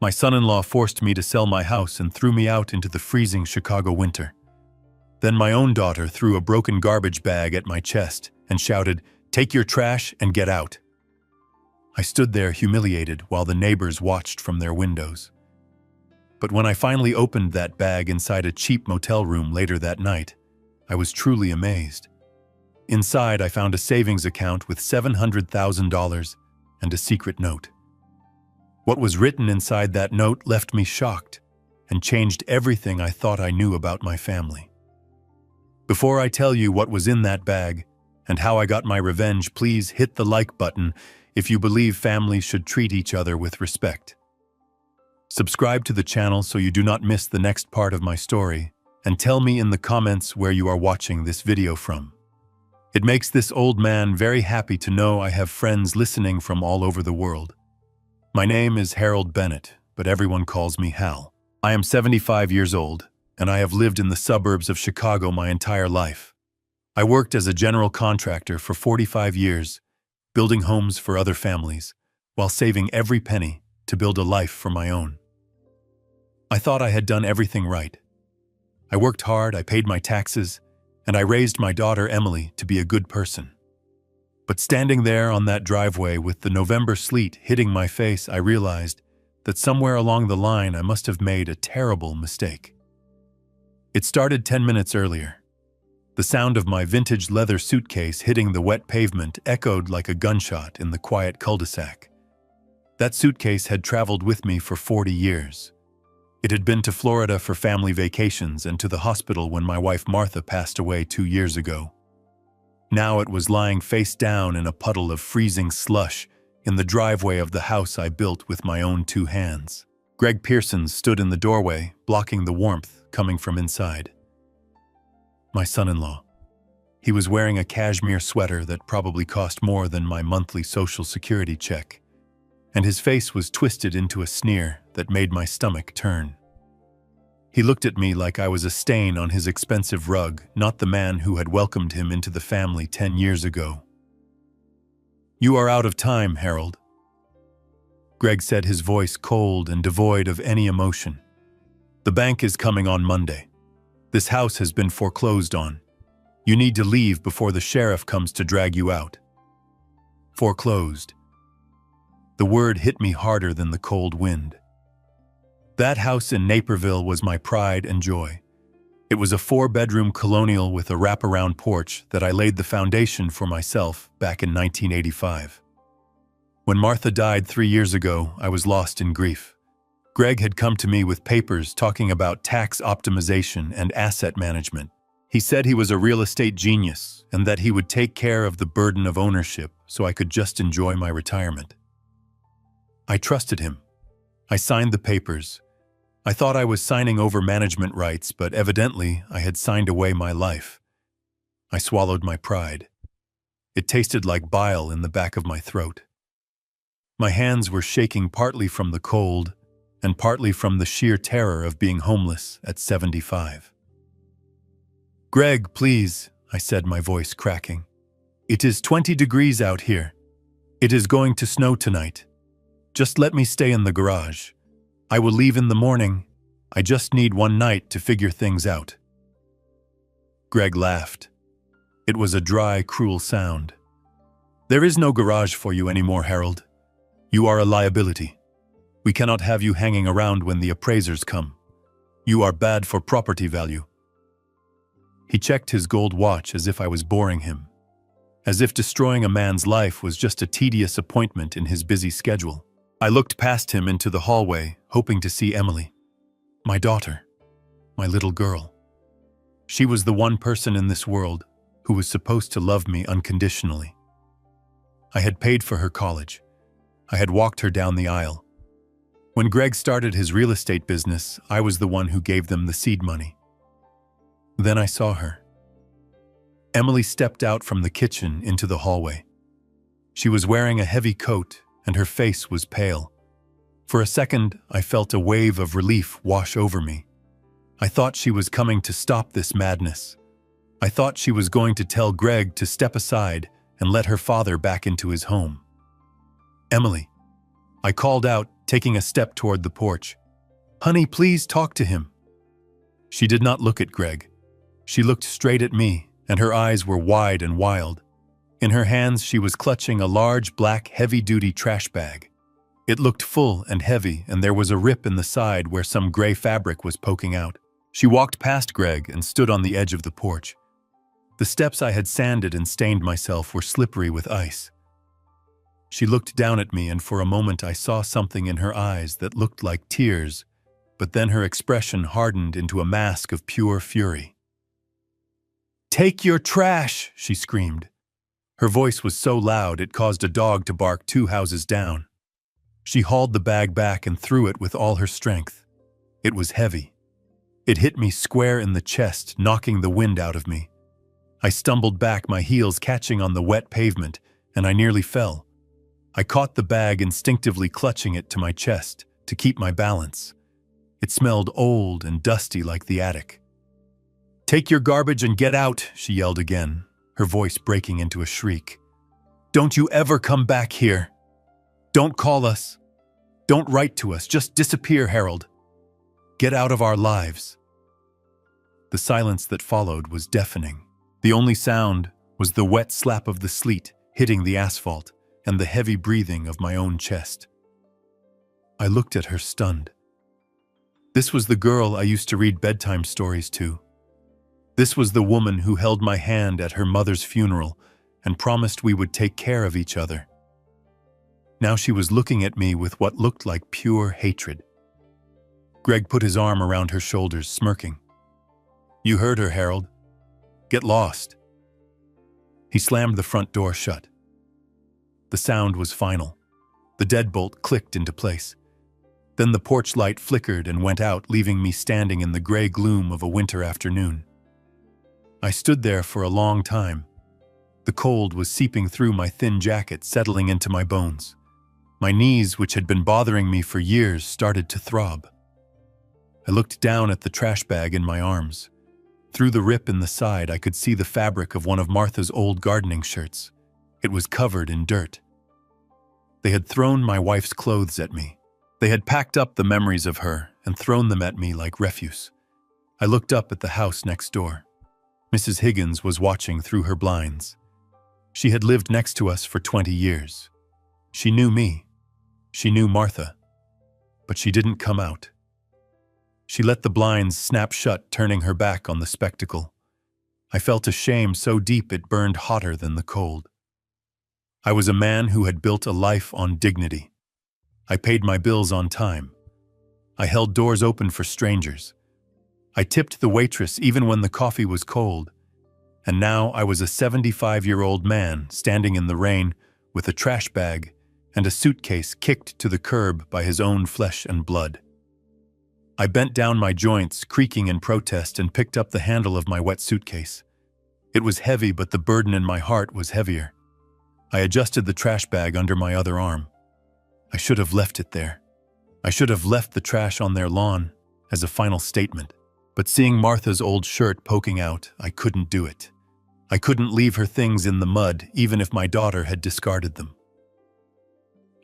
My son-in-law forced me to sell my house and threw me out into the freezing Chicago winter. Then my own daughter threw a broken garbage bag at my chest and shouted, "Take your trash and get out." I stood there humiliated while the neighbors watched from their windows. But when I finally opened that bag inside a cheap motel room later that night, I was truly amazed. Inside, I found a savings account with $700,000 and a secret note. What was written inside that note left me shocked and changed everything I thought I knew about my family. Before I tell you what was in that bag and how I got my revenge, please hit the like button if you believe families should treat each other with respect. Subscribe to the channel so you do not miss the next part of my story, and tell me in the comments where you are watching this video from. It makes this old man very happy to know I have friends listening from all over the world. My name is Harold Bennett, but everyone calls me Hal. I am 75 years old, and I have lived in the suburbs of Chicago my entire life. I worked as a general contractor for 45 years, building homes for other families, while saving every penny to build a life for my own. I thought I had done everything right. I worked hard, I paid my taxes, and I raised my daughter Emily to be a good person. But standing there on that driveway with the November sleet hitting my face, I realized that somewhere along the line I must have made a terrible mistake. It started 10 minutes earlier. The sound of my vintage leather suitcase hitting the wet pavement echoed like a gunshot in the quiet cul-de-sac. That suitcase had traveled with me for 40 years. It had been to Florida for family vacations and to the hospital when my wife Martha passed away 2 years ago. Now it was lying face down in a puddle of freezing slush in the driveway of the house I built with my own 2 hands. Greg Pearson stood in the doorway, blocking the warmth coming from inside. My son-in-law. He was wearing a cashmere sweater that probably cost more than my monthly Social Security check, and his face was twisted into a sneer that made my stomach turn. He looked at me like I was a stain on his expensive rug, not the man who had welcomed him into the family 10 years ago. "You are out of time, Harold," Greg said, his voice cold and devoid of any emotion. "The bank is coming on Monday. This house has been foreclosed on. You need to leave before the sheriff comes to drag you out." Foreclosed. The word hit me harder than the cold wind. That house in Naperville was my pride and joy. It was a 4-bedroom colonial with a wraparound porch that I laid the foundation for myself back in 1985. When Martha died 3 years ago, I was lost in grief. Greg had come to me with papers talking about tax optimization and asset management. He said he was a real estate genius and that he would take care of the burden of ownership so I could just enjoy my retirement. I trusted him. I signed the papers. I thought I was signing over management rights, but evidently I had signed away my life. I swallowed my pride. It tasted like bile in the back of my throat. My hands were shaking partly from the cold and partly from the sheer terror of being homeless at 75. "Greg, please," I said, my voice cracking. "It is 20 degrees out here. It is going to snow tonight. Just let me stay in the garage. I will leave in the morning. I just need one night to figure things out." Greg laughed. It was a dry, cruel sound. "There is no garage for you anymore, Harold. You are a liability. We cannot have you hanging around when the appraisers come. You are bad for property value." He checked his gold watch as if I was boring him, as if destroying a man's life was just a tedious appointment in his busy schedule. I looked past him into the hallway, hoping to see Emily. My daughter. My little girl. She was the one person in this world who was supposed to love me unconditionally. I had paid for her college. I had walked her down the aisle. When Greg started his real estate business, I was the one who gave them the seed money. Then I saw her. Emily stepped out from the kitchen into the hallway. She was wearing a heavy coat, and her face was pale. For a second, I felt a wave of relief wash over me. I thought she was coming to stop this madness. I thought she was going to tell Greg to step aside and let her father back into his home. "Emily," I called out, taking a step toward the porch. "Honey, please talk to him." She did not look at Greg. She looked straight at me, and her eyes were wide and wild. In her hands, she was clutching a large, black, heavy-duty trash bag. It looked full and heavy, and there was a rip in the side where some gray fabric was poking out. She walked past Greg and stood on the edge of the porch. The steps I had sanded and stained myself were slippery with ice. She looked down at me, and for a moment I saw something in her eyes that looked like tears, but then her expression hardened into a mask of pure fury. "Take your trash!" she screamed. Her voice was so loud it caused a dog to bark 2 houses down. She hauled the bag back and threw it with all her strength. It was heavy. It hit me square in the chest, knocking the wind out of me. I stumbled back, my heels catching on the wet pavement, and I nearly fell. I caught the bag, instinctively clutching it to my chest to keep my balance. It smelled old and dusty like the attic. "Take your garbage and get out," she yelled again, her voice breaking into a shriek. "Don't you ever come back here. Don't call us. Don't write to us. Just disappear, Harold. Get out of our lives." The silence that followed was deafening. The only sound was the wet slap of the sleet hitting the asphalt and the heavy breathing of my own chest. I looked at her stunned. This was the girl I used to read bedtime stories to. This was the woman who held my hand at her mother's funeral and promised we would take care of each other. Now she was looking at me with what looked like pure hatred. Greg put his arm around her shoulders, smirking. "You heard her, Harold. Get lost." He slammed the front door shut. The sound was final. The deadbolt clicked into place. Then the porch light flickered and went out, leaving me standing in the gray gloom of a winter afternoon. I stood there for a long time. The cold was seeping through my thin jacket, settling into my bones. My knees, which had been bothering me for years, started to throb. I looked down at the trash bag in my arms. Through the rip in the side, I could see the fabric of one of Martha's old gardening shirts. It was covered in dirt. They had thrown my wife's clothes at me. They had packed up the memories of her and thrown them at me like refuse. I looked up at the house next door. Mrs. Higgins was watching through her blinds. She had lived next to us for 20 years. She knew me. She knew Martha. But she didn't come out. She let the blinds snap shut, turning her back on the spectacle. I felt a shame so deep it burned hotter than the cold. I was a man who had built a life on dignity. I paid my bills on time. I held doors open for strangers. I tipped the waitress even when the coffee was cold. And now I was a 75-year-old man standing in the rain with a trash bag and a suitcase kicked to the curb by his own flesh and blood. I bent down my joints, creaking in protest, and picked up the handle of my wet suitcase. It was heavy, but the burden in my heart was heavier. I adjusted the trash bag under my other arm. I should have left it there. I should have left the trash on their lawn as a final statement. But seeing Martha's old shirt poking out, I couldn't do it. I couldn't leave her things in the mud, even if my daughter had discarded them.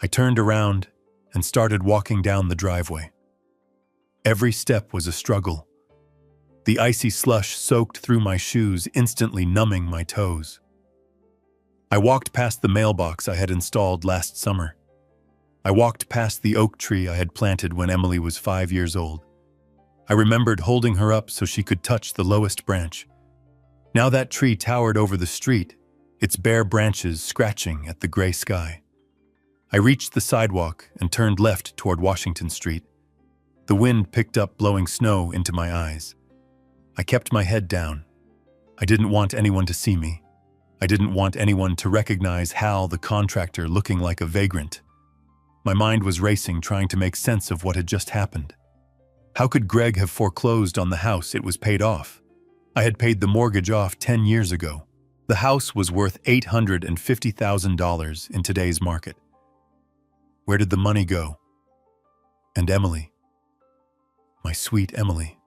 I turned around and started walking down the driveway. Every step was a struggle. The icy slush soaked through my shoes, instantly numbing my toes. I walked past the mailbox I had installed last summer. I walked past the oak tree I had planted when Emily was 5 years old. I remembered holding her up so she could touch the lowest branch. Now that tree towered over the street, its bare branches scratching at the gray sky. I reached the sidewalk and turned left toward Washington Street. The wind picked up, blowing snow into my eyes. I kept my head down. I didn't want anyone to see me. I didn't want anyone to recognize Hal, the contractor, looking like a vagrant. My mind was racing, trying to make sense of what had just happened. How could Greg have foreclosed on the house? It was paid off. I had paid the mortgage off 10 years ago. The house was worth $850,000 in today's market. Where did the money go? And Emily? My sweet Emily.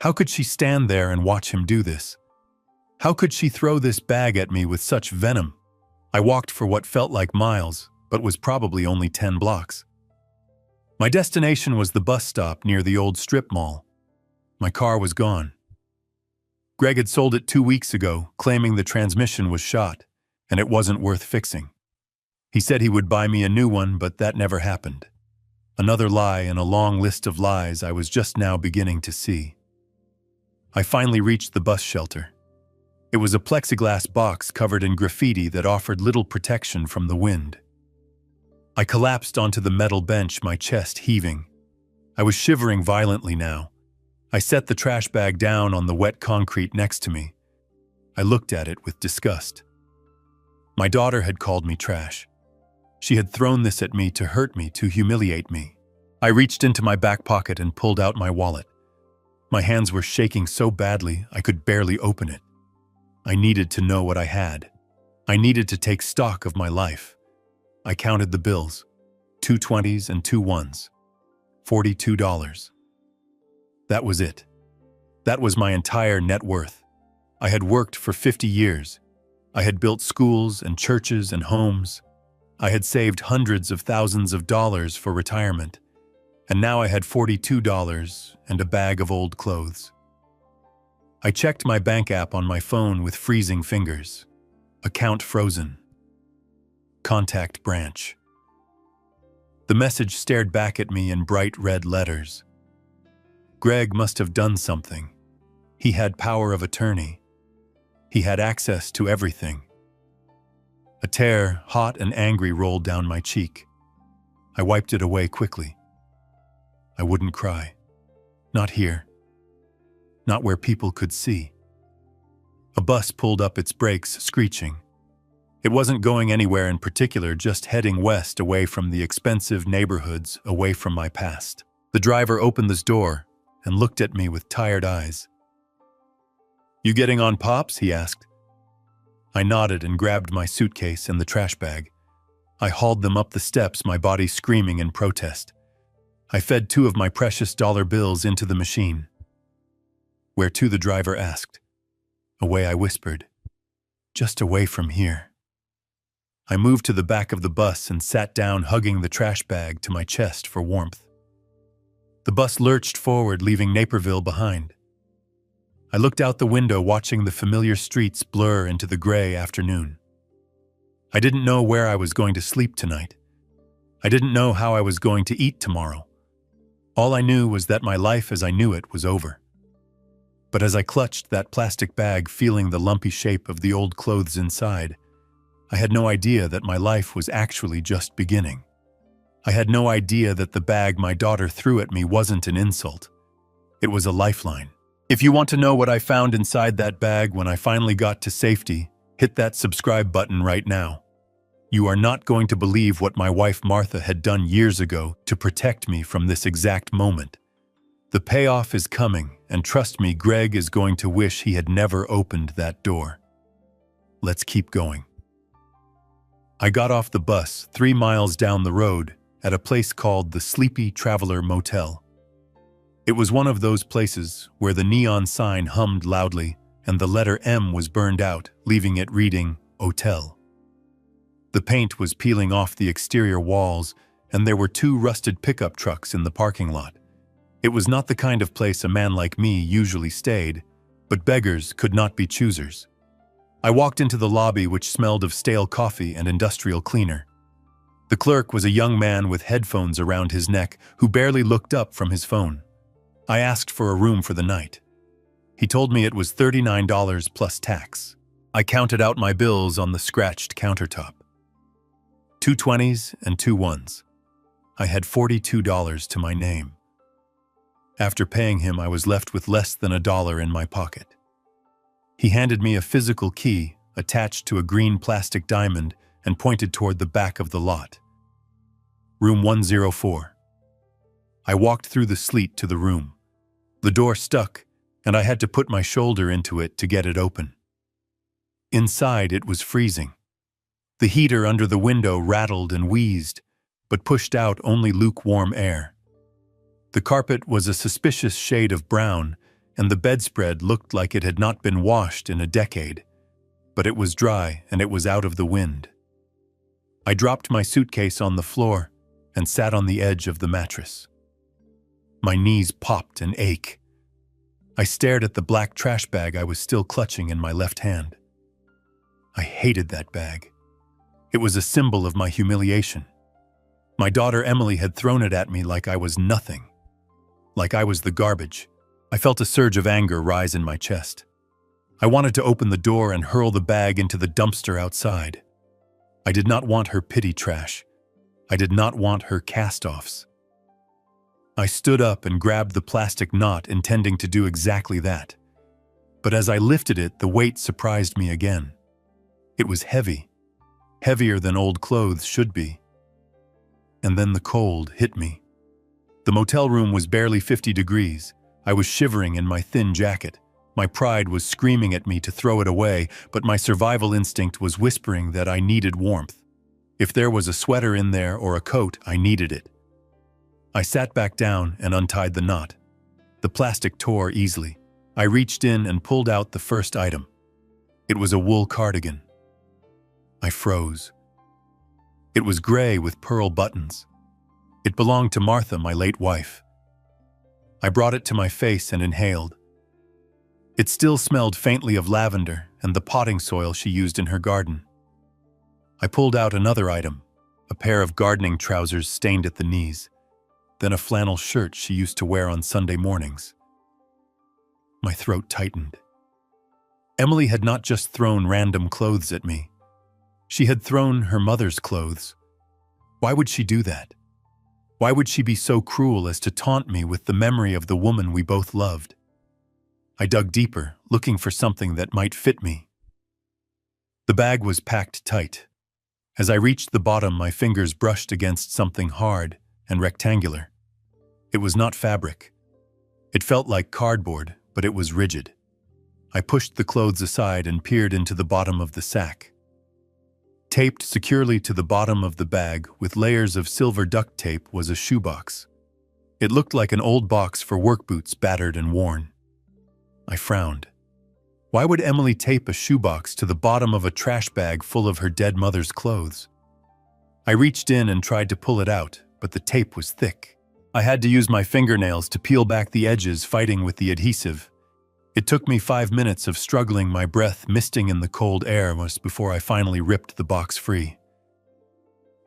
How could she stand there and watch him do this? How could she throw this bag at me with such venom? I walked for what felt like miles, but was probably only 10 blocks. My destination was the bus stop near the old strip mall. My car was gone. Greg had sold it 2 weeks ago, claiming the transmission was shot, and it wasn't worth fixing. He said he would buy me a new one, but that never happened. Another lie in a long list of lies I was just now beginning to see. I finally reached the bus shelter. It was a plexiglass box covered in graffiti that offered little protection from the wind. I collapsed onto the metal bench, my chest heaving. I was shivering violently now. I set the trash bag down on the wet concrete next to me. I looked at it with disgust. My daughter had called me trash. She had thrown this at me to hurt me, to humiliate me. I reached into my back pocket and pulled out my wallet. My hands were shaking so badly I could barely open it. I needed to know what I had. I needed to take stock of my life. I counted the bills, 2 20s and 2 1s, $42. That was it. That was my entire net worth. I had worked for 50 years. I had built schools and churches and homes. I had saved hundreds of thousands of dollars for retirement, and now I had $42 and a bag of old clothes. I checked my bank app on my phone with freezing fingers. Account frozen. Contact branch. The message stared back at me in bright red letters. Greg must have done something. He had power of attorney. He had access to everything. A tear, hot and angry, rolled down my cheek. I wiped it away quickly. I wouldn't cry. Not here. Not where people could see. A bus pulled up its brakes, screeching. It wasn't going anywhere in particular, just heading west, away from the expensive neighborhoods, away from my past. The driver opened this door and looked at me with tired eyes. "You getting on, Pops?" he asked. I nodded and grabbed my suitcase and the trash bag. I hauled them up the steps, my body screaming in protest. I fed 2 of my precious dollar bills into the machine. "Where to?" the driver asked. "Away," I whispered. "Just away from here." I moved to the back of the bus and sat down, hugging the trash bag to my chest for warmth. The bus lurched forward, leaving Naperville behind. I looked out the window, watching the familiar streets blur into the gray afternoon. I didn't know where I was going to sleep tonight. I didn't know how I was going to eat tomorrow. All I knew was that my life as I knew it was over. But as I clutched that plastic bag, feeling the lumpy shape of the old clothes inside, I had no idea that my life was actually just beginning. I had no idea that the bag my daughter threw at me wasn't an insult. It was a lifeline. If you want to know what I found inside that bag when I finally got to safety, hit that subscribe button right now. You are not going to believe what my wife Martha had done years ago to protect me from this exact moment. The payoff is coming, and trust me, Greg is going to wish he had never opened that door. Let's keep going. I got off the bus 3 miles down the road at a place called the Sleepy Traveler Motel. It was one of those places where the neon sign hummed loudly and the letter M was burned out, leaving it reading Hotel. The paint was peeling off the exterior walls, and there were 2 rusted pickup trucks in the parking lot. It was not the kind of place a man like me usually stayed, but beggars could not be choosers. I walked into the lobby, which smelled of stale coffee and industrial cleaner. The clerk was a young man with headphones around his neck who barely looked up from his phone. I asked for a room for the night. He told me it was $39 plus tax. I counted out my bills on the scratched countertop. 2 20s and 2 1s. I had $42 to my name. After paying him, I was left with less than $1 in my pocket. He handed me a physical key attached to a green plastic diamond and pointed toward the back of the lot. Room 104. I walked through the sleet to the room. The door stuck, and I had to put my shoulder into it to get it open. Inside, it was freezing. The heater under the window rattled and wheezed, but pushed out only lukewarm air. The carpet was a suspicious shade of brown, and the bedspread looked like it had not been washed in a decade, but it was dry and it was out of the wind. I dropped my suitcase on the floor, and sat on the edge of the mattress. My knees popped and ached. I stared at the black trash bag I was still clutching in my left hand. I hated that bag. It was a symbol of my humiliation. My daughter Emily had thrown it at me like I was nothing, like I was the garbage. I felt a surge of anger rise in my chest. I wanted to open the door and hurl the bag into the dumpster outside. I did not want her pity trash. I did not want her cast-offs. I stood up and grabbed the plastic knot, intending to do exactly that. But as I lifted it, the weight surprised me again. It was heavy, heavier than old clothes should be. And then the cold hit me. The motel room was barely 50 degrees. I was shivering in my thin jacket. My pride was screaming at me to throw it away, but my survival instinct was whispering that I needed warmth. If there was a sweater in there or a coat, I needed it. I sat back down and untied the knot. The plastic tore easily. I reached in and pulled out the first item. It was a wool cardigan. I froze. It was gray with pearl buttons. It belonged to Martha, my late wife. I brought it to my face and inhaled. It still smelled faintly of lavender and the potting soil she used in her garden. I pulled out another item, a pair of gardening trousers stained at the knees, then a flannel shirt she used to wear on Sunday mornings. My throat tightened. Emily had not just thrown random clothes at me. She had thrown her mother's clothes. Why would she do that? Why would she be so cruel as to taunt me with the memory of the woman we both loved? I dug deeper, looking for something that might fit me. The bag was packed tight. As I reached the bottom, my fingers brushed against something hard and rectangular. It was not fabric. It felt like cardboard, but it was rigid. I pushed the clothes aside and peered into the bottom of the sack. Taped securely to the bottom of the bag with layers of silver duct tape was a shoebox. It looked like an old box for work boots, battered and worn. I frowned. Why would Emily tape a shoebox to the bottom of a trash bag full of her dead mother's clothes? I reached in and tried to pull it out, but the tape was thick. I had to use my fingernails to peel back the edges, fighting with the adhesive. It took me 5 minutes of struggling, my breath misting in the cold air before I finally ripped the box free.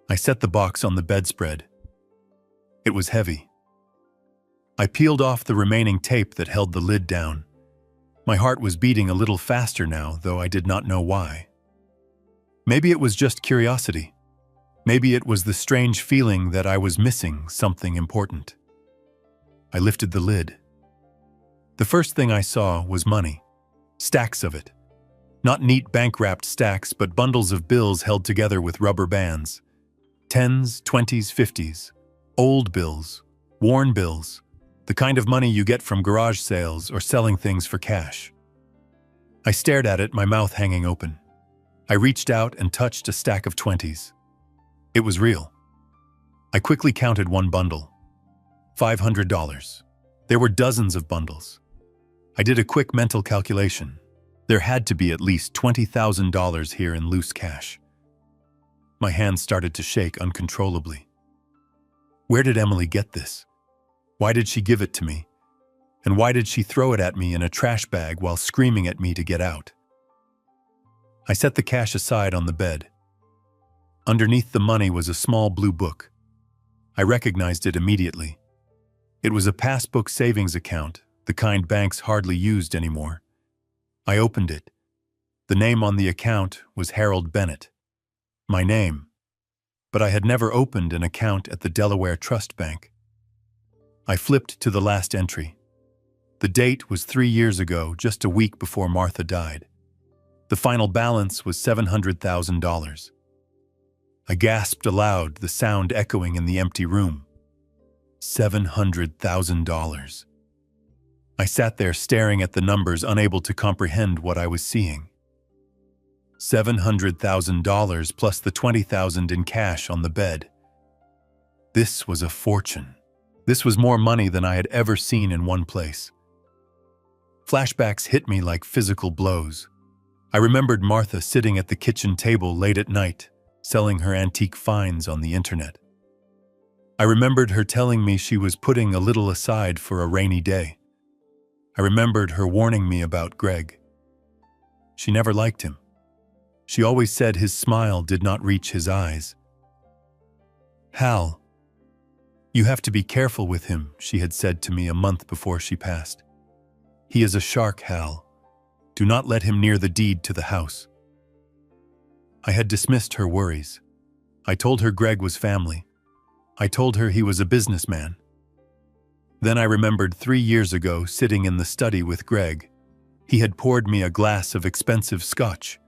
I set the box on the bedspread. It was heavy. I peeled off the remaining tape that held the lid down. My heart was beating a little faster now, though I did not know why. Maybe it was just curiosity. Maybe it was the strange feeling that I was missing something important. I lifted the lid. The first thing I saw was money. Stacks of it. Not neat bank-wrapped stacks, but bundles of bills held together with rubber bands. 10s, 20s, 50s. Old bills. Worn bills. The kind of money you get from garage sales or selling things for cash. I stared at it, my mouth hanging open. I reached out and touched a stack of 20s. It was real. I quickly counted one bundle. $500. There were dozens of bundles. I did a quick mental calculation. There had to be at least $20,000 here in loose cash. My hands started to shake uncontrollably. Where did Emily get this? Why did she give it to me? And why did she throw it at me in a trash bag while screaming at me to get out? I set the cash aside on the bed. Underneath the money was a small blue book. I recognized it immediately. It was a passbook savings account, the kind banks hardly used anymore. I opened it. The name on the account was Harold Bennett. My name. But I had never opened an account at the Delaware Trust Bank. I flipped to the last entry. The date was 3 years ago, just a week before Martha died. The final balance was $700,000. I gasped aloud, the sound echoing in the empty room. $700,000. I sat there staring at the numbers, unable to comprehend what I was seeing. $700,000 plus the $20,000 in cash on the bed. This was a fortune. This was more money than I had ever seen in one place. Flashbacks hit me like physical blows. I remembered Martha sitting at the kitchen table late at night, selling her antique finds on the internet. I remembered her telling me she was putting a little aside for a rainy day. I remembered her warning me about Greg. She never liked him. She always said his smile did not reach his eyes. "Hal, you have to be careful with him," she had said to me a month before she passed. "He is a shark, Hal. Do not let him near the deed to the house." I had dismissed her worries. I told her Greg was family. I told her he was a businessman. Then I remembered 3 years ago sitting in the study with Greg. He had poured me a glass of expensive scotch.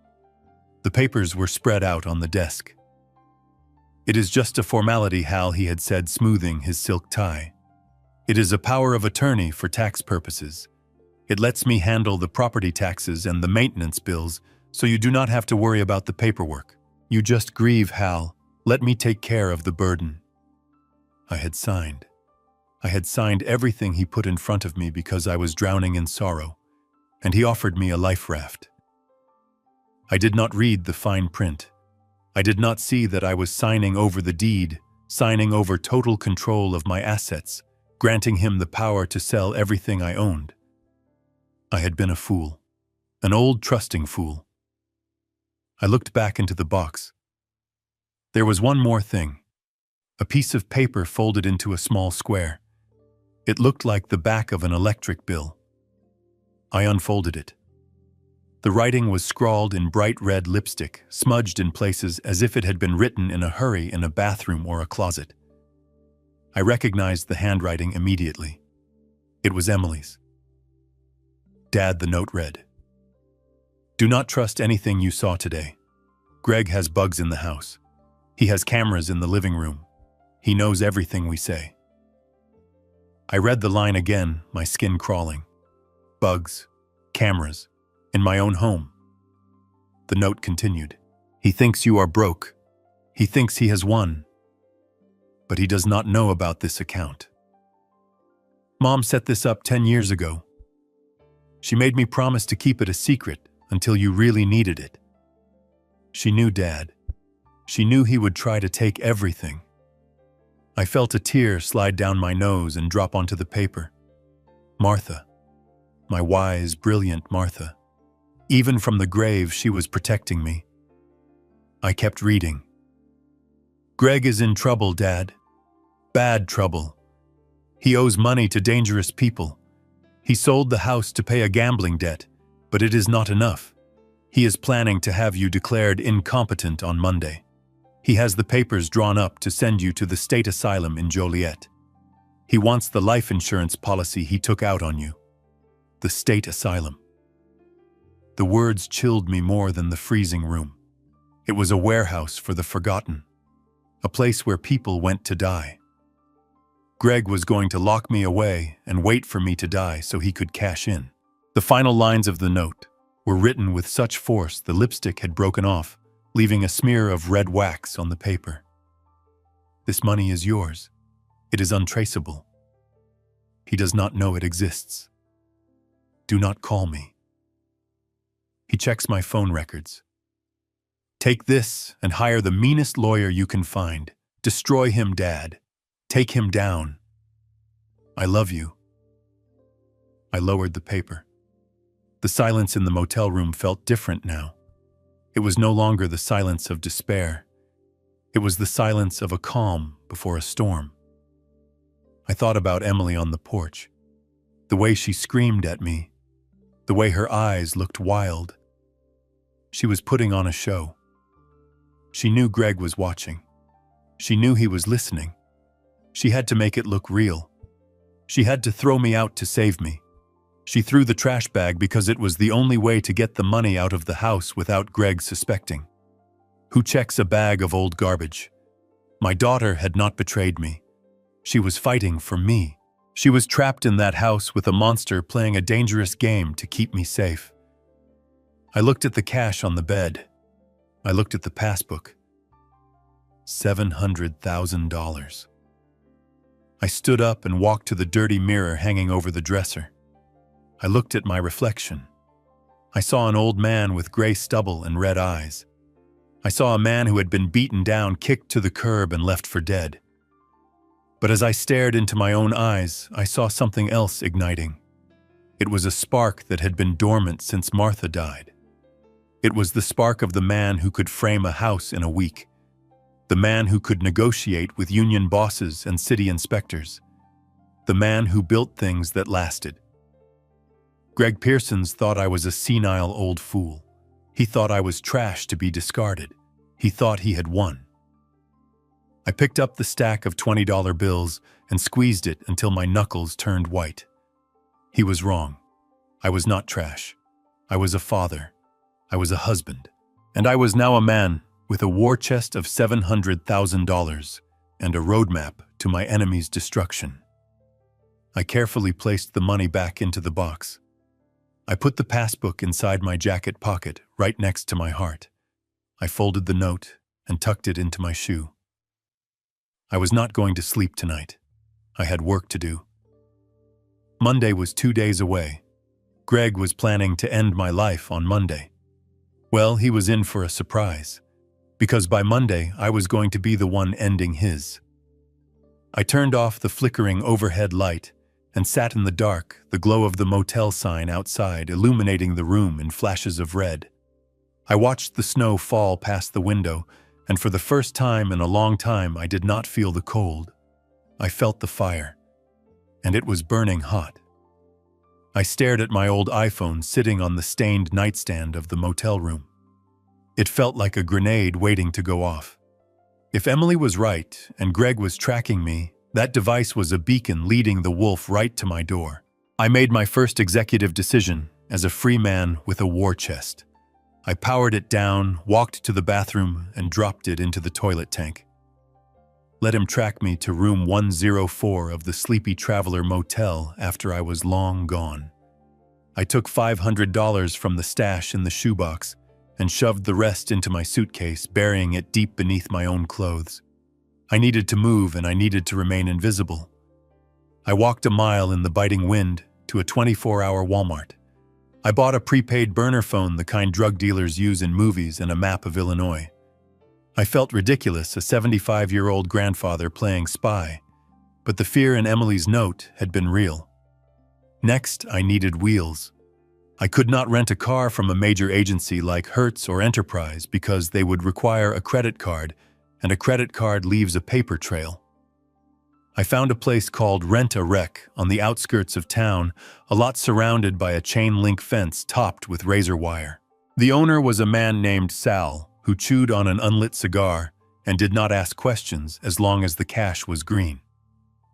The papers were spread out on the desk. "It is just a formality, Hal," he had said, smoothing his silk tie. "It is a power of attorney for tax purposes. It lets me handle the property taxes and the maintenance bills, so you do not have to worry about the paperwork. You just grieve, Hal. Let me take care of the burden." I had signed. I had signed everything he put in front of me because I was drowning in sorrow, and he offered me a life raft. I did not read the fine print. I did not see that I was signing over the deed, signing over total control of my assets, granting him the power to sell everything I owned. I had been a fool, an old trusting fool. I looked back into the box. There was one more thing, a piece of paper folded into a small square. It looked like the back of an electric bill. I unfolded it. The writing was scrawled in bright red lipstick, smudged in places as if it had been written in a hurry in a bathroom or a closet. I recognized the handwriting immediately. It was Emily's. "Dad," the note read. "Do not trust anything you saw today. Greg has bugs in the house. He has cameras in the living room. He knows everything we say." I read the line again, my skin crawling. Bugs, cameras, in my own home. The note continued. "He thinks you are broke. He thinks he has won. But he does not know about this account. Mom set this up 10 years ago. She made me promise to keep it a secret until you really needed it. She knew Dad. She knew he would try to take everything." I felt a tear slide down my nose and drop onto the paper. Martha. My wise, brilliant Martha. Even from the grave, she was protecting me. I kept reading. "Greg is in trouble, Dad. Bad trouble. He owes money to dangerous people. He sold the house to pay a gambling debt, but it is not enough. He is planning to have you declared incompetent on Monday. He has the papers drawn up to send you to the state asylum in Joliet. He wants the life insurance policy he took out on you. The state asylum." The words chilled me more than the freezing room. It was a warehouse for the forgotten, a place where people went to die. Greg was going to lock me away and wait for me to die so he could cash in. The final lines of the note were written with such force the lipstick had broken off, leaving a smear of red wax on the paper. "This money is yours. It is untraceable. He does not know it exists. Do not call me. He checks my phone records. Take this and hire the meanest lawyer you can find. Destroy him, Dad. Take him down. I love you." I lowered the paper. The silence in the motel room felt different now. It was no longer the silence of despair. It was the silence of a calm before a storm. I thought about Emily on the porch, the way she screamed at me, the way her eyes looked wild. She was putting on a show. She knew Greg was watching. She knew he was listening. She had to make it look real. She had to throw me out to save me. She threw the trash bag because it was the only way to get the money out of the house without Greg suspecting. Who checks a bag of old garbage? My daughter had not betrayed me. She was fighting for me. She was trapped in that house with a monster playing a dangerous game to keep me safe. I looked at the cash on the bed. I looked at the passbook. $700,000. I stood up and walked to the dirty mirror hanging over the dresser. I looked at my reflection. I saw an old man with gray stubble and red eyes. I saw a man who had been beaten down, kicked to the curb, and left for dead. But as I stared into my own eyes, I saw something else igniting. It was a spark that had been dormant since Martha died. It was the spark of the man who could frame a house in a week, the man who could negotiate with union bosses and city inspectors, the man who built things that lasted. Greg Pearsons thought I was a senile old fool. He thought I was trash to be discarded. He thought he had won. I picked up the stack of $20 bills and squeezed it until my knuckles turned white. He was wrong. I was not trash. I was a father. I was a husband. And I was now a man with a war chest of $700,000 and a roadmap to my enemy's destruction. I carefully placed the money back into the box. I put the passbook inside my jacket pocket, right next to my heart. I folded the note and tucked it into my shoe. I was not going to sleep tonight. I had work to do. Monday was 2 days away. Greg was planning to end my life on Monday. Well, he was in for a surprise, because by Monday I was going to be the one ending his. I turned off the flickering overhead light and sat in the dark, the glow of the motel sign outside illuminating the room in flashes of red. I watched the snow fall past the window, and for the first time in a long time I did not feel the cold. I felt the fire, and it was burning hot. I stared at my old iPhone sitting on the stained nightstand of the motel room. It felt like a grenade waiting to go off. If Emily was right and Greg was tracking me, that device was a beacon leading the wolf right to my door. I made my first executive decision as a free man with a war chest. I powered it down, walked to the bathroom, and dropped it into the toilet tank. Let him track me to room 104 of the Sleepy Traveler Motel after I was long gone. I took $500 from the stash in the shoebox and shoved the rest into my suitcase, burying it deep beneath my own clothes. I needed to move and I needed to remain invisible. I walked a mile in the biting wind to a 24-hour Walmart. I bought a prepaid burner phone, the kind drug dealers use in movies, and a map of Illinois. I felt ridiculous, a 75-year-old grandfather playing spy, but the fear in Emily's note had been real. Next, I needed wheels. I could not rent a car from a major agency like Hertz or Enterprise because they would require a credit card, and a credit card leaves a paper trail. I found a place called Rent-A-Wreck on the outskirts of town, a lot surrounded by a chain-link fence topped with razor wire. The owner was a man named Sal, who chewed on an unlit cigar and did not ask questions as long as the cash was green.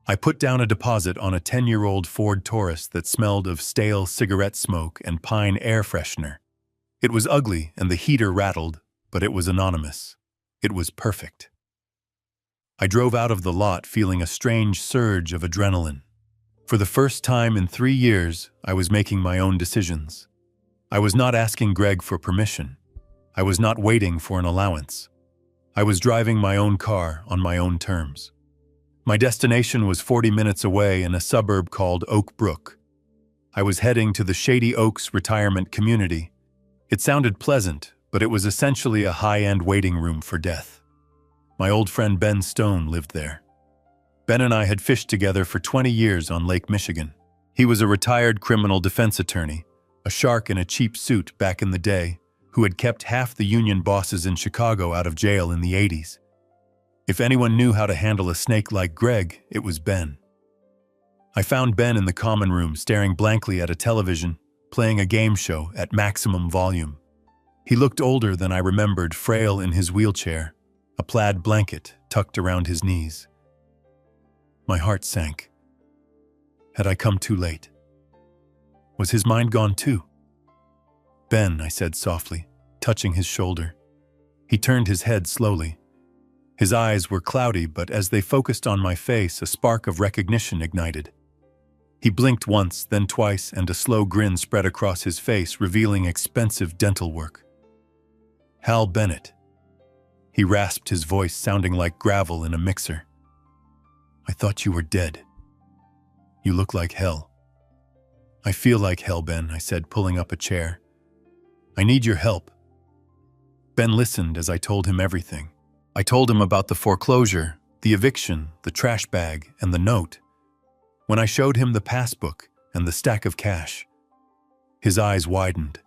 I put down a deposit on a 10-year-old Ford Taurus that smelled of stale cigarette smoke and pine air freshener. It was ugly and the heater rattled, but it was anonymous. It was perfect. I drove out of the lot feeling a strange surge of adrenaline. For the first time in 3 years, I was making my own decisions. I was not asking Greg for permission. I was not waiting for an allowance. I was driving my own car on my own terms. My destination was 40 minutes away in a suburb called Oak Brook. I was heading to the Shady Oaks retirement community. It sounded pleasant, but it was essentially a high-end waiting room for death. My old friend Ben Stone lived there. Ben and I had fished together for 20 years on Lake Michigan. He was a retired criminal defense attorney, a shark in a cheap suit back in the day, who had kept half the union bosses in Chicago out of jail in the 80s. If anyone knew how to handle a snake like Greg, it was Ben. I found Ben in the common room staring blankly at a television, playing a game show at maximum volume. He looked older than I remembered, frail in his wheelchair, a plaid blanket tucked around his knees. My heart sank. Had I come too late? Was his mind gone too? Ben, I said softly, touching his shoulder. He turned his head slowly. His eyes were cloudy, but as they focused on my face, a spark of recognition ignited. He blinked once, then twice, and a slow grin spread across his face, revealing expensive dental work. Hal Bennett. He rasped, his voice sounding like gravel in a mixer. I thought you were dead. You look like hell. I feel like hell, Ben, I said, pulling up a chair. I need your help. Ben listened as I told him everything. I told him about the foreclosure, The eviction, the trash bag, and the note. When I showed him the passbook and the stack of cash, his eyes widened.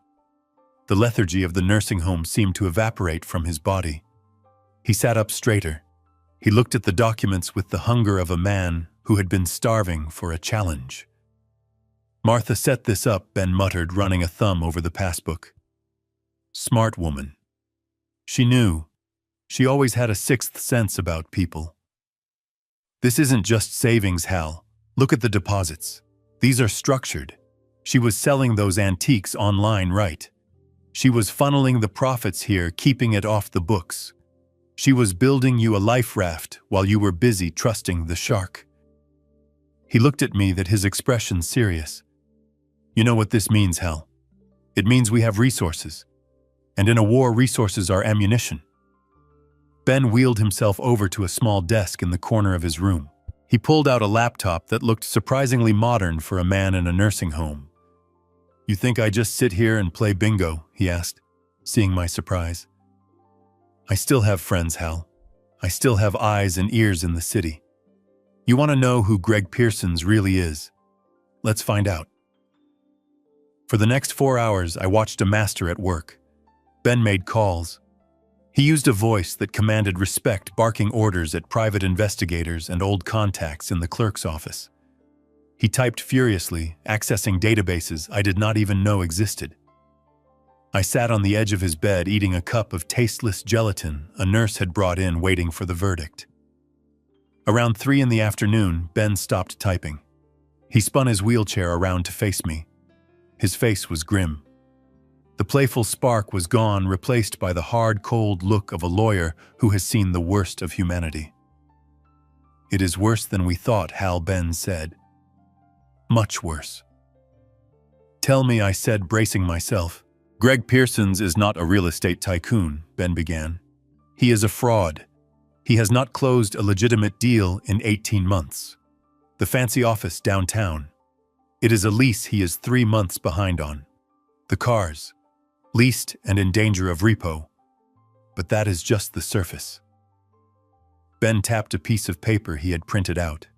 The lethargy of the nursing home seemed to evaporate from his body. He sat up straighter. He looked at the documents with the hunger of a man who had been starving for a challenge. "Martha set this up," Ben muttered, running a thumb over the passbook. Smart woman. She knew. She always had a sixth sense about people. "This isn't just savings, Hal. Look at the deposits. These are structured. She was selling those antiques online, right? She was funneling the profits here, keeping it off the books. She was building you a life raft while you were busy trusting the shark." He looked at me, that his expression serious. "You know what this means, Hal? It means we have resources. And in a war, resources are ammunition." Ben wheeled himself over to a small desk in the corner of his room. He pulled out a laptop that looked surprisingly modern for a man in a nursing home. "You think I just sit here and play bingo?" he asked, seeing my surprise. "I still have friends, Hal. I still have eyes and ears in the city. You want to know who Greg Pearsons really is? Let's find out." For the next 4 hours, I watched a master at work. Ben made calls. He used a voice that commanded respect, barking orders at private investigators and old contacts in the clerk's office. He typed furiously, accessing databases I did not even know existed. I sat on the edge of his bed eating a cup of tasteless gelatin a nurse had brought in, waiting for the verdict. Around 3 in the afternoon, Ben stopped typing. He spun his wheelchair around to face me. His face was grim. The playful spark was gone, replaced by the hard, cold look of a lawyer who has seen the worst of humanity. "It is worse than we thought," Hal, Ben said. "Much worse." "Tell me," I said, bracing myself. "Greg Pearsons is not a real estate tycoon," Ben began. "He is a fraud. He has not closed a legitimate deal in 18 months. The fancy office downtown. It is a lease he is 3 months behind on. The cars, leased and in danger of repo. But that is just the surface." Ben tapped a piece of paper he had printed out.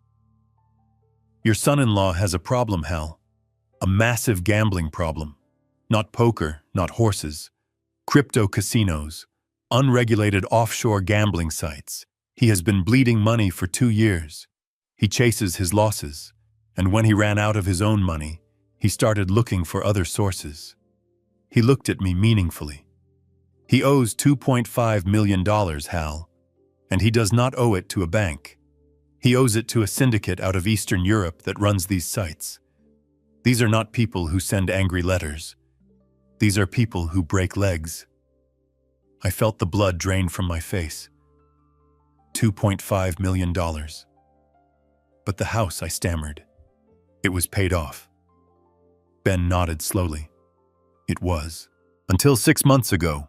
"Your son-in-law has a problem, Hal. A massive gambling problem. Not poker, not horses. Crypto casinos, unregulated offshore gambling sites. He has been bleeding money for 2 years. He chases his losses, and when he ran out of his own money, he started looking for other sources." He looked at me meaningfully. "He owes $2.5 million, Hal, and he does not owe it to a bank. He owes it to a syndicate out of Eastern Europe that runs these sites. These are not people who send angry letters. These are people who break legs." I felt the blood drain from my face. $2.5 million. "But the house," I stammered. "It was paid off." Ben nodded slowly. "It was. Until 6 months ago.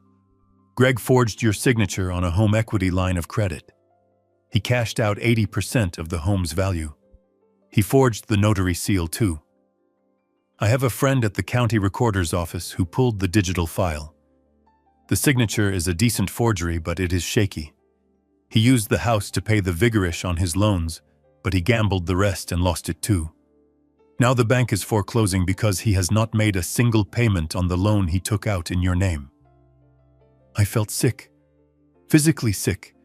Greg forged your signature on a home equity line of credit. He cashed out 80% of the home's value. He forged the notary seal too. I have a friend at the county recorder's office who pulled the digital file. The signature is a decent forgery, but it is shaky. He used the house to pay the vigorish on his loans, but he gambled the rest and lost it too. Now the bank is foreclosing because he has not made a single payment on the loan he took out in your name." I felt sick, physically sick.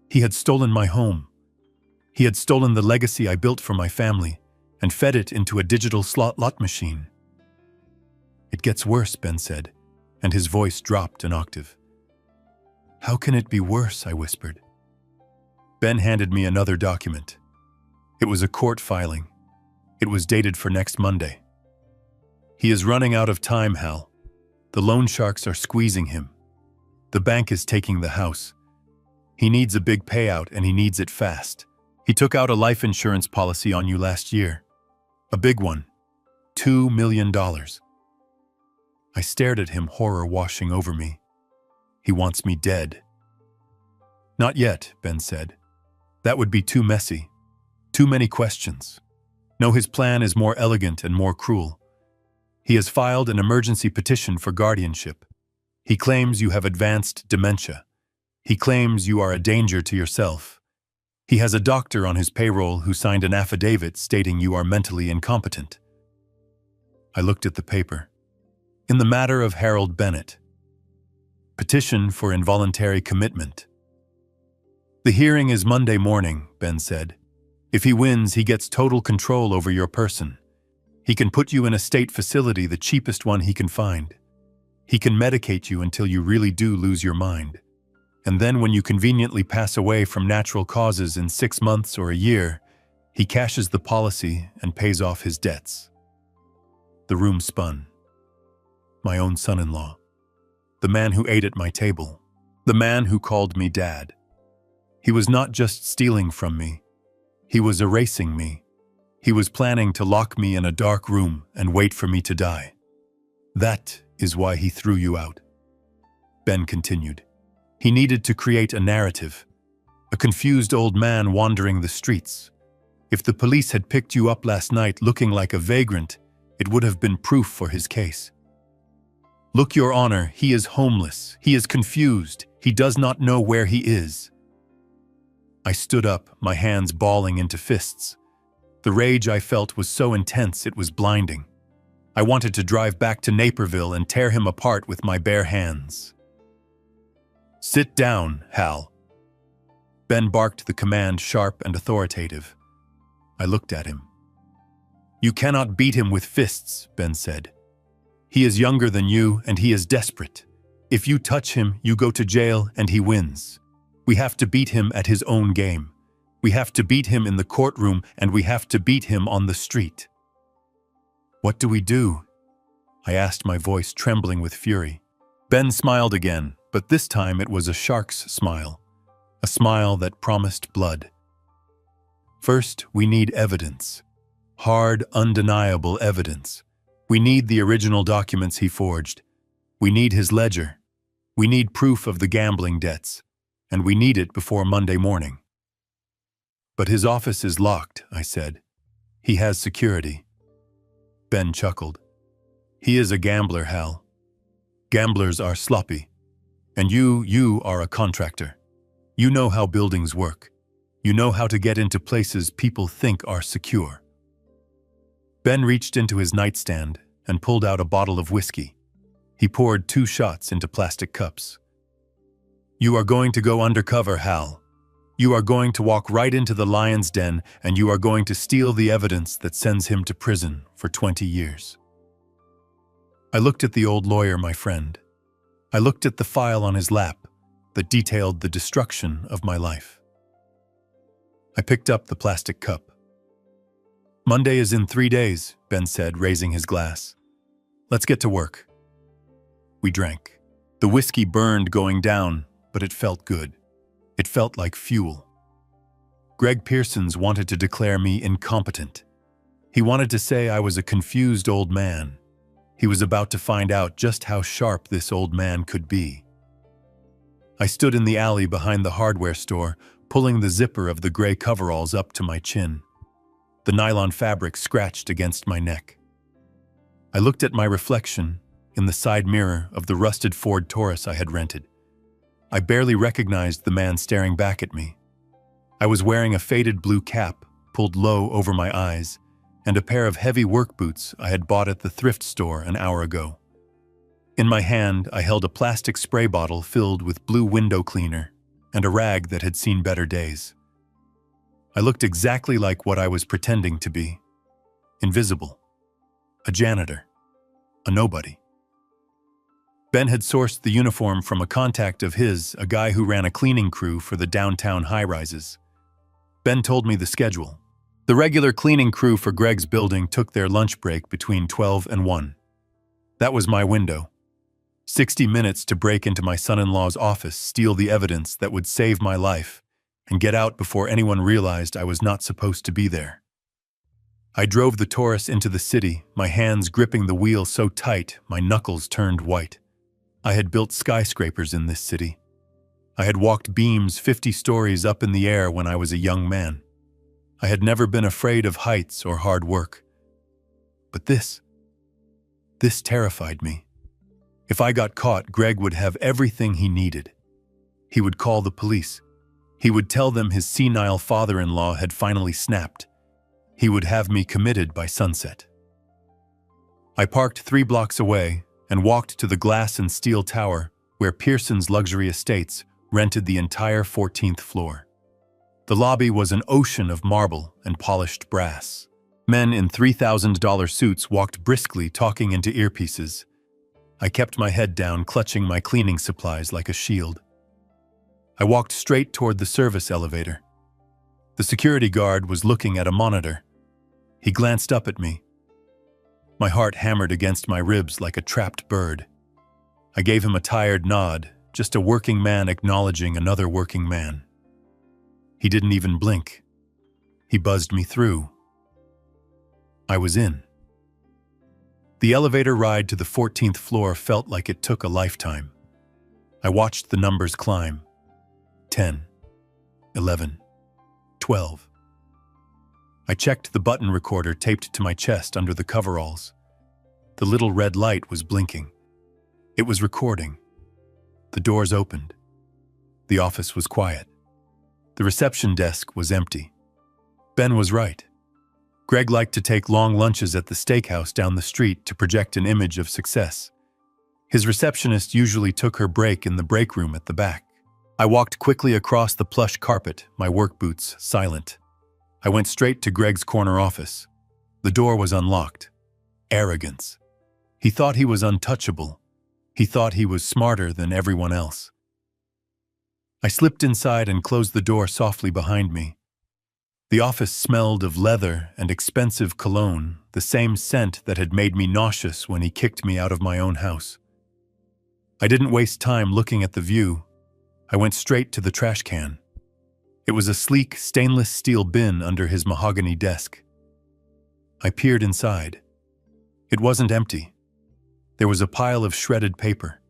He had stolen my home. He had stolen the legacy I built for my family and fed it into a digital slot machine. "It gets worse," Ben said, and his voice dropped an octave. "How can it be worse?" I whispered. Ben handed me another document. It was a court filing. It was dated for next Monday. "He is running out of time, Hal. The loan sharks are squeezing him. The bank is taking the house. He needs a big payout, and he needs it fast. He took out a life insurance policy on you last year. A big one. $2 million. I stared at him, horror washing over me. "He wants me dead." "Not yet," Ben said. "That would be too messy. Too many questions. No, his plan is more elegant and more cruel. He has filed an emergency petition for guardianship. He claims you have advanced dementia. He claims you are a danger to yourself. He has a doctor on his payroll who signed an affidavit stating you are mentally incompetent. I looked at the paper. In the matter of Harold Bennett. Petition for involuntary commitment. The hearing is Monday morning, Ben said. If he wins, he gets total control over your person. He can put you in a state facility, the cheapest one he can find. He can medicate you until you really do lose your mind. And then when you conveniently pass away from natural causes in 6 months or a year, he cashes the policy and pays off his debts. The room spun. My own son-in-law. The man who ate at my table. The man who called me dad. He was not just stealing from me. He was erasing me. He was planning to lock me in a dark room and wait for me to die. That is why he threw you out. Ben continued. He needed to create a narrative. A confused old man wandering the streets. If the police had picked you up last night looking like a vagrant, it would have been proof for his case. Look, Your Honor, he is homeless. He is confused. He does not know where he is. I stood up, my hands balling into fists. The rage I felt was so intense it was blinding. I wanted to drive back to Naperville and tear him apart with my bare hands. Sit down, Hal. Ben barked the command, sharp and authoritative. I looked at him. You cannot beat him with fists, Ben said. He is younger than you and he is desperate. If you touch him, you go to jail and he wins. We have to beat him at his own game. We have to beat him in the courtroom and we have to beat him on the street. What do we do? I asked, my voice trembling with fury. Ben smiled again, but this time it was a shark's smile. A smile that promised blood. First, we need evidence. Hard, undeniable evidence. We need the original documents he forged. We need his ledger. We need proof of the gambling debts. And we need it before Monday morning. But his office is locked, I said. He has security. Ben chuckled. He is a gambler, Hal. Gamblers are sloppy. And you are a contractor. You know how buildings work. You know how to get into places people think are secure. Ben reached into his nightstand and pulled out a bottle of whiskey. He poured 2 shots into plastic cups. You are going to go undercover, Hal. You are going to walk right into the lion's den and you are going to steal the evidence that sends him to prison for 20 years. I looked at the old lawyer, my friend. I looked at the file on his lap that detailed the destruction of my life. I picked up the plastic cup. Monday is in 3 days, Ben said, raising his glass. Let's get to work. We drank. The whiskey burned going down, but it felt good. It felt like fuel. Greg Pearsons wanted to declare me incompetent. He wanted to say I was a confused old man. He was about to find out just how sharp this old man could be. I stood in the alley behind the hardware store, pulling the zipper of the gray coveralls up to my chin. The nylon fabric scratched against my neck. I looked at my reflection in the side mirror of the rusted Ford Taurus I had rented. I barely recognized the man staring back at me. I was wearing a faded blue cap, pulled low over my eyes, and a pair of heavy work boots I had bought at the thrift store an hour ago. In my hand, I held a plastic spray bottle filled with blue window cleaner and a rag that had seen better days. I looked exactly like what I was pretending to be. Invisible. A janitor. A nobody. Ben had sourced the uniform from a contact of his, a guy who ran a cleaning crew for the downtown high-rises. Ben told me the schedule. The regular cleaning crew for Greg's building took their lunch break between 12 and 1. That was my window. 60 minutes to break into my son-in-law's office, steal the evidence that would save my life, and get out before anyone realized I was not supposed to be there. I drove the Taurus into the city, my hands gripping the wheel so tight my knuckles turned white. I had built skyscrapers in this city. I had walked beams 50 stories up in the air when I was a young man. I had never been afraid of heights or hard work. But this terrified me. If I got caught, Greg would have everything he needed. He would call the police. He would tell them his senile father-in-law had finally snapped. He would have me committed by sunset. I parked 3 blocks away and walked to the glass and steel tower where Pearson's luxury estates rented the entire 14th floor. The lobby was an ocean of marble and polished brass. Men in $3,000 suits walked briskly, talking into earpieces. I kept my head down, clutching my cleaning supplies like a shield. I walked straight toward the service elevator. The security guard was looking at a monitor. He glanced up at me. My heart hammered against my ribs like a trapped bird. I gave him a tired nod, just a working man acknowledging another working man. He didn't even blink. He buzzed me through. I was in. The elevator ride to the 14th floor felt like it took a lifetime. I watched the numbers climb. 10, 11, 12. I checked the button recorder taped to my chest under the coveralls. The little red light was blinking. It was recording. The doors opened. The office was quiet. The reception desk was empty. Ben was right. Greg liked to take long lunches at the steakhouse down the street to project an image of success. His receptionist usually took her break in the break room at the back. I walked quickly across the plush carpet, my work boots silent. I went straight to Greg's corner office. The door was unlocked. Arrogance. He thought he was untouchable. He thought he was smarter than everyone else. I slipped inside and closed the door softly behind me. The office smelled of leather and expensive cologne, the same scent that had made me nauseous when he kicked me out of my own house. I didn't waste time looking at the view. I went straight to the trash can. It was a sleek stainless steel bin under his mahogany desk. I peered inside. It wasn't empty. There was a pile of shredded paper,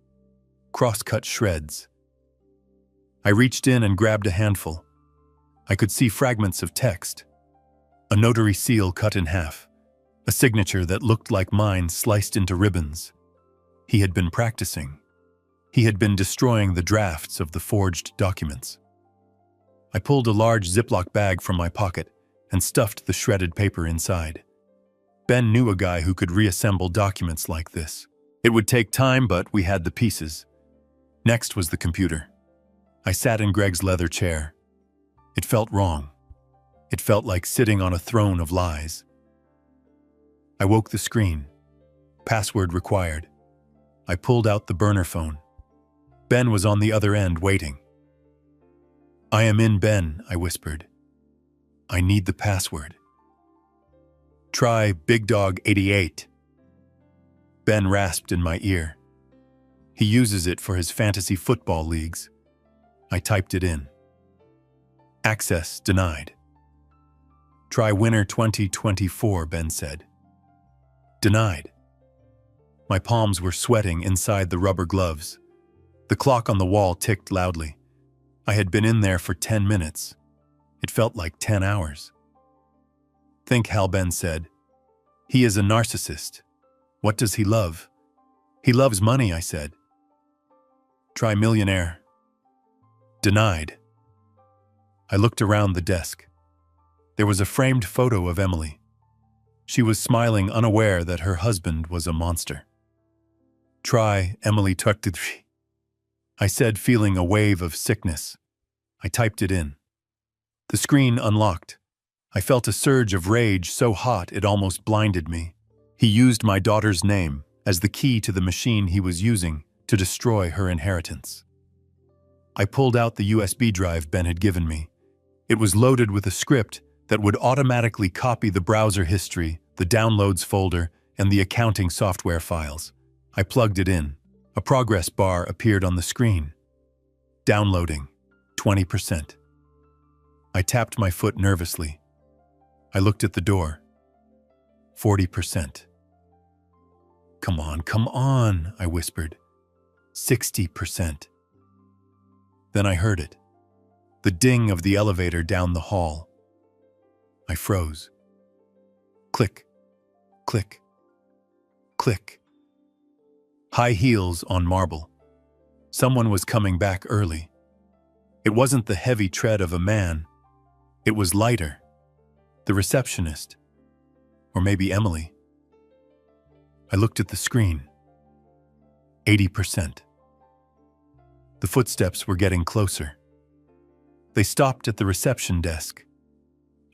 cross-cut shreds. I reached in and grabbed a handful. I could see fragments of text, a notary seal cut in half, a signature that looked like mine sliced into ribbons. He had been practicing. He had been destroying the drafts of the forged documents. I pulled a large Ziploc bag from my pocket and stuffed the shredded paper inside. Ben knew a guy who could reassemble documents like this. It would take time, but we had the pieces. Next was the computer. I sat in Greg's leather chair. It felt wrong. It felt like sitting on a throne of lies. I woke the screen. Password required. I pulled out the burner phone. Ben was on the other end, waiting. "I am in, Ben," I whispered. "I need the password." "Try Big Dog 88. Ben rasped in my ear. "He uses it for his fantasy football leagues." I typed it in. "Access denied." "Try Winner 2024, Ben said. Denied. My palms were sweating inside the rubber gloves. The clock on the wall ticked loudly. I had been in there for 10 minutes. It felt like 10 hours. "Think," Hal Ben said. "He is a narcissist. What does he love?" "He loves money," I said. "Try millionaire." Denied. I looked around the desk. There was a framed photo of Emily. She was smiling, unaware that her husband was a monster. "Try Emily tucked," I said, feeling a wave of sickness. I typed it in. The screen unlocked. I felt a surge of rage so hot it almost blinded me. He used my daughter's name as the key to the machine he was using to destroy her inheritance. I pulled out the USB drive Ben had given me. It was loaded with a script that would automatically copy the browser history, the downloads folder, and the accounting software files. I plugged it in. A progress bar appeared on the screen. Downloading, 20%. I tapped my foot nervously. I looked at the door. 40%. Come on, I whispered. 60%. Then I heard it. The ding of the elevator down the hall. I froze. Click, click, click. High heels on marble. Someone was coming back early. It wasn't the heavy tread of a man. It was lighter. The receptionist. Or maybe Emily. I looked at the screen. 80%. The footsteps were getting closer. They stopped at the reception desk.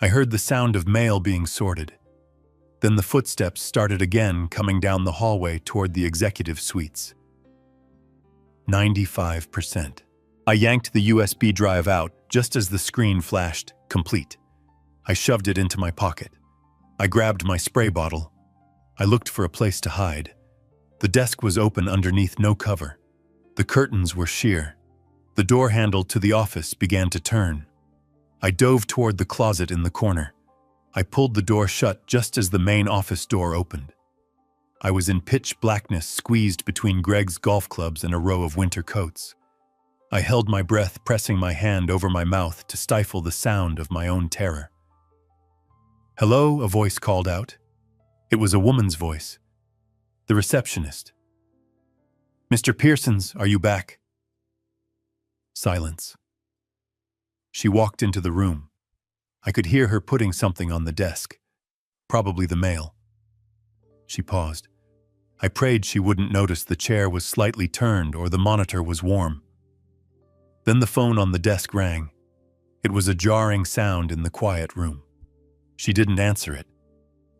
I heard the sound of mail being sorted. Then the footsteps started again, coming down the hallway toward the executive suites. 95%. I yanked the USB drive out just as the screen flashed, complete. I shoved it into my pocket. I grabbed my spray bottle. I looked for a place to hide. The desk was open underneath no cover. The curtains were sheer. The door handle to the office began to turn. I dove toward the closet in the corner. I pulled the door shut just as the main office door opened. I was in pitch blackness, squeezed between Greg's golf clubs and a row of winter coats. I held my breath, pressing my hand over my mouth to stifle the sound of my own terror. "Hello," a voice called out. It was a woman's voice. The receptionist. "Mr. Pearsons, are you back?" Silence. She walked into the room. I could hear her putting something on the desk. Probably the mail. She paused. I prayed she wouldn't notice the chair was slightly turned or the monitor was warm. Then the phone on the desk rang. It was a jarring sound in the quiet room. She didn't answer it.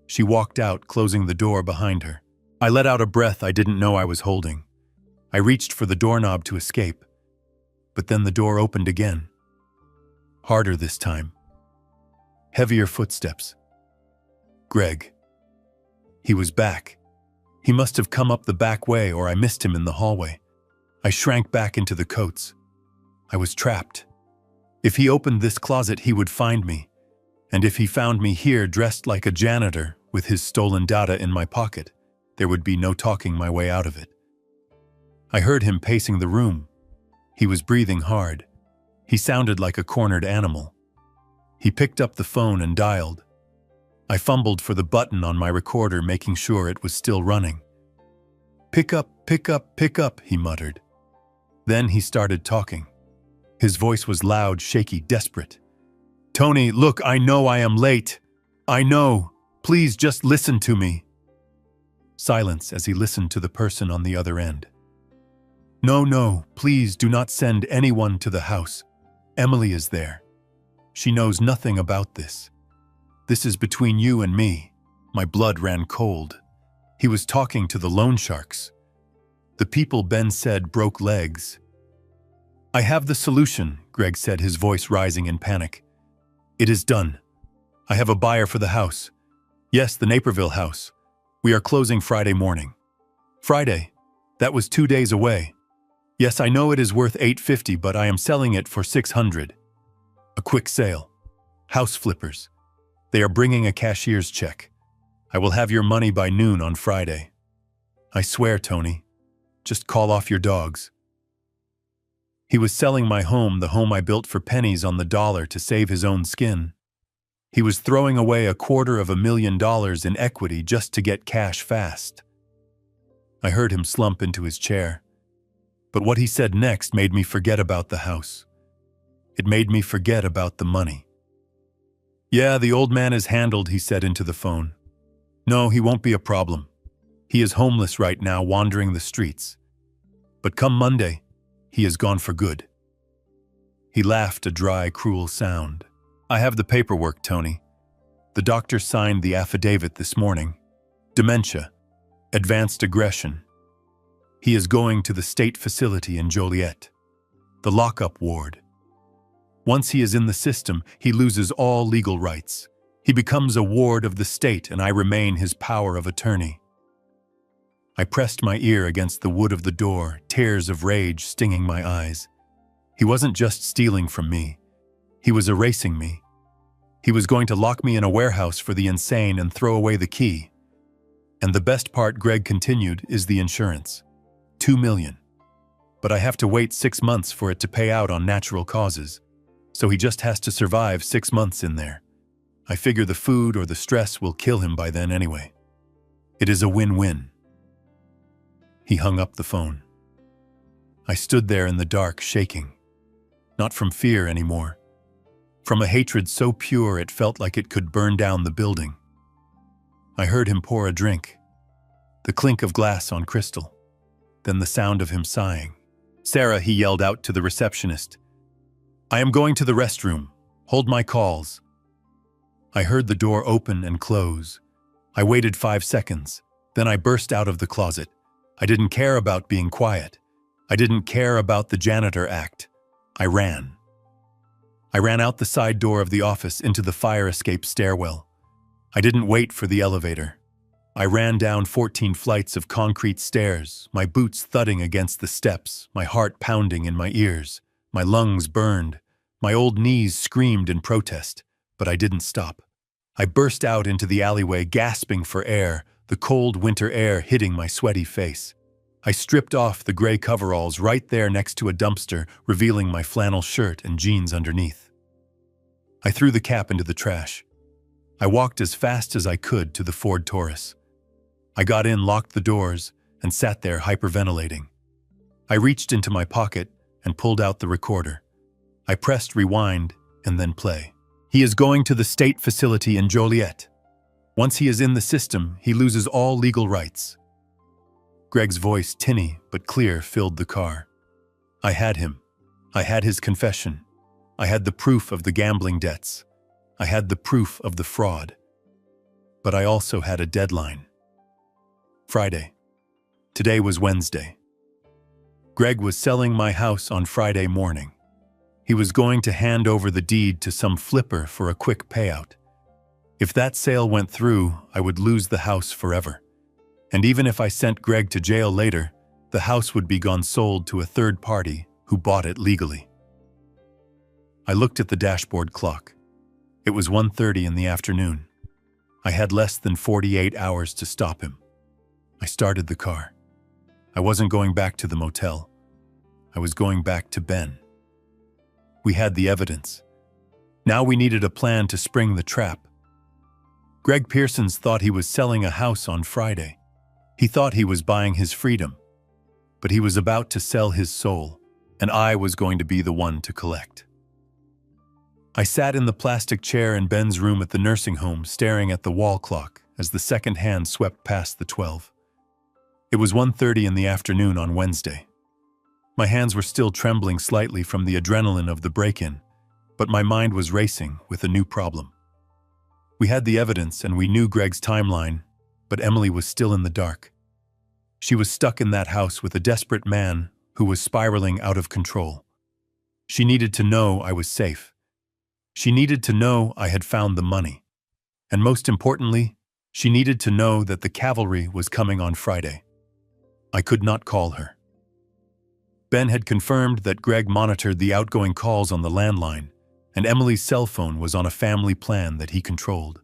She walked out, closing the door behind her. I let out a breath I didn't know I was holding. I reached for the doorknob to escape. But then the door opened again. Harder this time. Heavier footsteps. Greg. He was back. He must have come up the back way, or I missed him in the hallway. I shrank back into the coats. I was trapped. If he opened this closet, he would find me. And if he found me here, dressed like a janitor, with his stolen data in my pocket, there would be no talking my way out of it. I heard him pacing the room. He was breathing hard. He sounded like a cornered animal. He picked up the phone and dialed. I fumbled for the button on my recorder, making sure it was still running. "Pick up, pick up, pick up," he muttered. Then he started talking. His voice was loud, shaky, desperate. "Tony, look, I know I am late. I know. Please just listen to me." Silence as he listened to the person on the other end. No, please do not send anyone to the house. Emily is there. She knows nothing about this. This is between you and me." My blood ran cold. He was talking to the loan sharks. The people Ben said broke legs. "I have the solution," Greg said, his voice rising in panic. "It is done. I have a buyer for the house. Yes, the Naperville house. We are closing Friday morning." "Friday? That was 2 days away." "Yes, I know it is worth $850, but I am selling it for $600. A quick sale. House flippers. They are bringing a cashier's check. I will have your money by noon on Friday. I swear, Tony. Just call off your dogs." He was selling my home, the home I built for pennies on the dollar to save his own skin. He was throwing away $250,000 in equity just to get cash fast. I heard him slump into his chair. But what he said next made me forget about the house. It made me forget about the money. "Yeah, the old man is handled," he said into the phone. "No, he won't be a problem. He is homeless right now, wandering the streets. But come Monday, he is gone for good." He laughed, a dry, cruel sound. "I have the paperwork, Tony. The doctor signed the affidavit this morning. Dementia. Advanced aggression. He is going to the state facility in Joliet. The lockup ward. Once he is in the system, he loses all legal rights. He becomes a ward of the state, and I remain his power of attorney." I pressed my ear against the wood of the door, tears of rage stinging my eyes. He wasn't just stealing from me. He was erasing me. He was going to lock me in a warehouse for the insane and throw away the key. And the best part, Greg continued, is the insurance. $2 million. But I have to wait 6 months for it to pay out on natural causes. So he just has to survive 6 months in there. I figure the food or the stress will kill him by then anyway. It is a win-win. He hung up the phone. I stood there in the dark, shaking. not from fear anymore. From a hatred so pure it felt like it could burn down the building. I heard him pour a drink, the clink of glass on crystal, then the sound of him sighing. "Sarah," he yelled out to the receptionist. "I am going to the restroom. Hold my calls." I heard the door open and close. I waited 5 seconds. Then I burst out of the closet. I didn't care about being quiet. I didn't care about the janitor act. I ran. I ran out the side door of the office into the fire escape stairwell. I didn't wait for the elevator. I ran down 14 flights of concrete stairs, my boots thudding against the steps, my heart pounding in my ears, my lungs burned, my old knees screamed in protest, but I didn't stop. I burst out into the alleyway, gasping for air, the cold winter air hitting my sweaty face. I stripped off the gray coveralls right there next to a dumpster, revealing my flannel shirt and jeans underneath. I threw the cap into the trash. I walked as fast as I could to the Ford Taurus. I got in, locked the doors, and sat there hyperventilating. I reached into my pocket and pulled out the recorder. I pressed rewind and then play. "He is going to the state facility in Joliet. Once he is in the system, he loses all legal rights." Greg's voice, tinny but clear, filled the car. I had him. I had his confession. I had the proof of the gambling debts. I had the proof of the fraud. But I also had a deadline. Friday. Today was Wednesday. Greg was selling my house on Friday morning. He was going to hand over the deed to some flipper for a quick payout. If that sale went through, I would lose the house forever. And even if I sent Greg to jail later, the house would be gone sold to a third party who bought it legally. I looked at the dashboard clock. It was 1:30 in the afternoon. I had less than 48 hours to stop him. I started the car. I wasn't going back to the motel. I was going back to Ben. We had the evidence. Now we needed a plan to spring the trap. Greg Pearsons thought he was selling a house on Friday. He thought he was buying his freedom. But he was about to sell his soul, and I was going to be the one to collect. I sat in the plastic chair in Ben's room at the nursing home, staring at the wall clock as the second hand swept past the 12. It was 1:30 in the afternoon on Wednesday. My hands were still trembling slightly from the adrenaline of the break-in, but my mind was racing with a new problem. We had the evidence and we knew Greg's timeline, but Emily was still in the dark. She was stuck in that house with a desperate man who was spiraling out of control. She needed to know I was safe. She needed to know I had found the money. And most importantly, she needed to know that the cavalry was coming on Friday. I could not call her. Ben had confirmed that Greg monitored the outgoing calls on the landline, and Emily's cell phone was on a family plan that he controlled.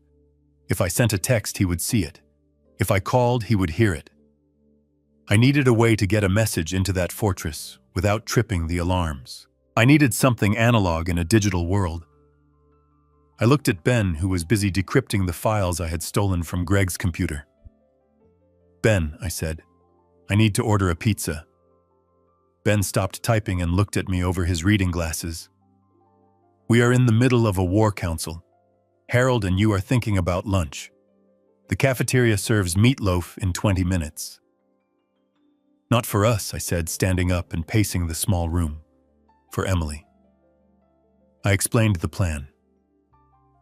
If I sent a text, he would see it. If I called, he would hear it. I needed a way to get a message into that fortress without tripping the alarms. I needed something analog in a digital world. I looked at Ben, who was busy decrypting the files I had stolen from Greg's computer. "Ben," I said, "I need to order a pizza." Ben stopped typing and looked at me over his reading glasses. "We are in the middle of a war council. Harold and you are thinking about lunch. The cafeteria serves meatloaf in 20 minutes. "Not for us," I said, standing up and pacing the small room. "For Emily." I explained the plan.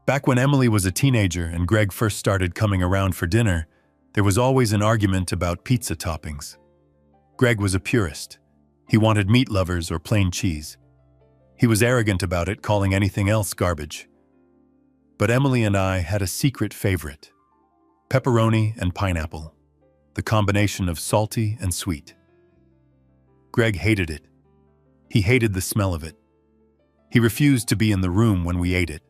Back when Emily was a teenager and Greg first started coming around for dinner, there was always an argument about pizza toppings. Greg was a purist. He wanted meat lovers or plain cheese. He was arrogant about it, calling anything else garbage. But Emily and I had a secret favorite: pepperoni and pineapple, the combination of salty and sweet. Greg hated it. He hated the smell of it. He refused to be in the room when we ate it.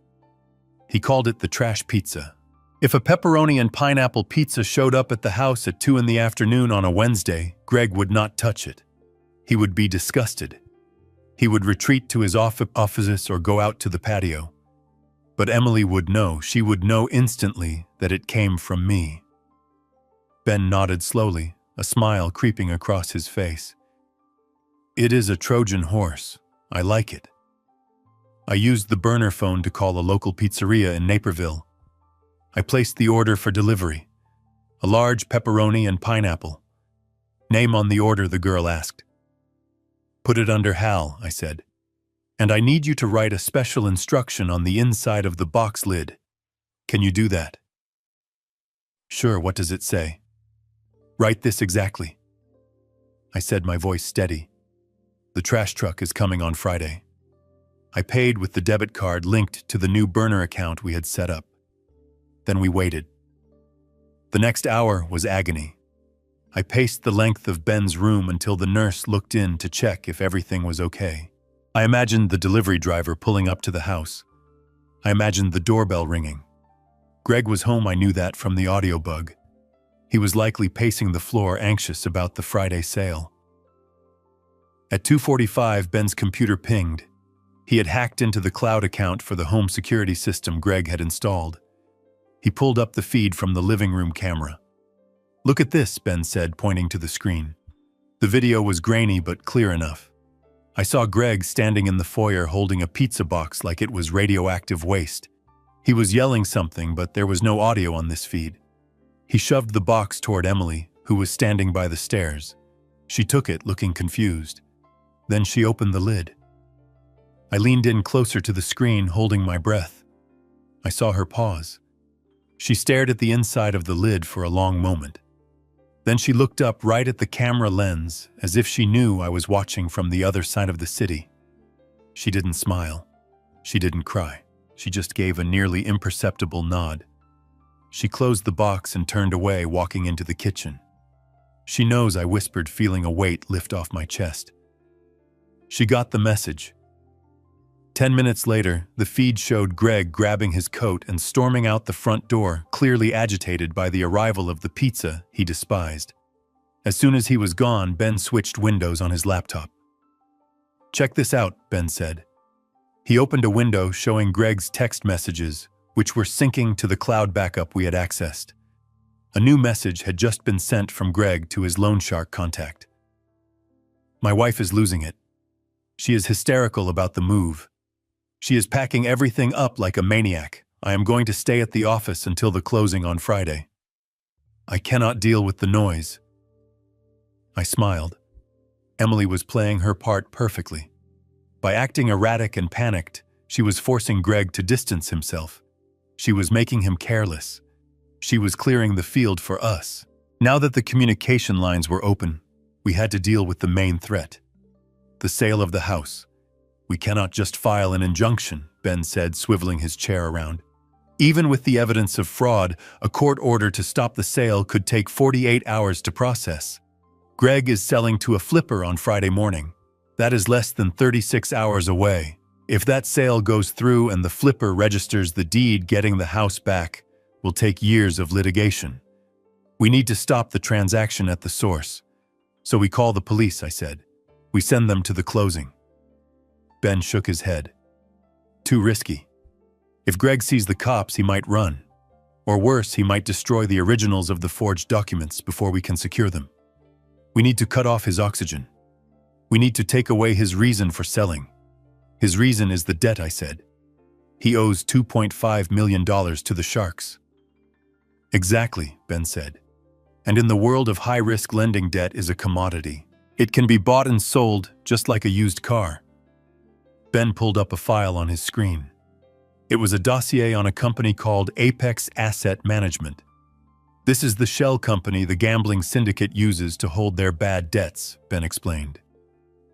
He called it the trash pizza. If a pepperoni and pineapple pizza showed up at the house at 2 in the afternoon on a Wednesday, Greg would not touch it. He would be disgusted. He would retreat to his office or go out to the patio. But Emily would know. She would know instantly that it came from me. Ben nodded slowly, a smile creeping across his face. "It is a Trojan horse. I like it." I used the burner phone to call a local pizzeria in Naperville. I placed the order for delivery. A large pepperoni and pineapple. Name on the order, the girl asked. Put it under Hal, I said. And I need you to write a special instruction on the inside of the box lid. Can you do that? Sure, what does it say? Write this exactly. I said, my voice steady. The trash truck is coming on Friday. I paid with the debit card linked to the new burner account we had set up. Then we waited. The next hour was agony. I paced the length of Ben's room until the nurse looked in to check if everything was okay. I imagined the delivery driver pulling up to the house. I imagined the doorbell ringing. Greg was home, I knew that from the audio bug. He was likely pacing the floor, anxious about the Friday sale. At 2:45, Ben's computer pinged. He had hacked into the cloud account for the home security system Greg had installed. He pulled up the feed from the living room camera. Look at this, Ben said, pointing to the screen. The video was grainy but clear enough. I saw Greg standing in the foyer holding a pizza box like it was radioactive waste. He was yelling something, but there was no audio on this feed. He shoved the box toward Emily, who was standing by the stairs. She took it, looking confused. Then she opened the lid. I leaned in closer to the screen, holding my breath. I saw her pause. She stared at the inside of the lid for a long moment. Then she looked up right at the camera lens, as if she knew I was watching from the other side of the city. She didn't smile. She didn't cry. She just gave a nearly imperceptible nod. She closed the box and turned away, walking into the kitchen. She knows, I whispered, feeling a weight lift off my chest. She got the message. 10 minutes later, the feed showed Greg grabbing his coat and storming out the front door, clearly agitated by the arrival of the pizza he despised. As soon as he was gone, Ben switched windows on his laptop. Check this out, Ben said. He opened a window showing Greg's text messages, which were syncing to the cloud backup we had accessed. A new message had just been sent from Greg to his loan shark contact. My wife is losing it. She is hysterical about the move. She is packing everything up like a maniac. I am going to stay at the office until the closing on Friday. I cannot deal with the noise. I smiled. Emily was playing her part perfectly. By acting erratic and panicked, she was forcing Greg to distance himself. She was making him careless. She was clearing the field for us. Now that the communication lines were open, we had to deal with the main threat. The sale of the house. We cannot just file an injunction, Ben said, swiveling his chair around. Even with the evidence of fraud, a court order to stop the sale could take 48 hours to process. Greg is selling to a flipper on Friday morning. That is less than 36 hours away. If that sale goes through and the flipper registers the deed, getting the house back will take years of litigation. We need to stop the transaction at the source. So we call the police, I said. We send them to the closing. Ben shook his head. Too risky. If Greg sees the cops, he might run. Or worse, he might destroy the originals of the forged documents before we can secure them. We need to cut off his oxygen. We need to take away his reason for selling. His reason is the debt, I said. He owes $2.5 million to the sharks. Exactly, Ben said. And in the world of high-risk lending, debt is a commodity. It can be bought and sold just like a used car. Ben pulled up a file on his screen. It was a dossier on a company called Apex Asset Management. This is the shell company the gambling syndicate uses to hold their bad debts, Ben explained.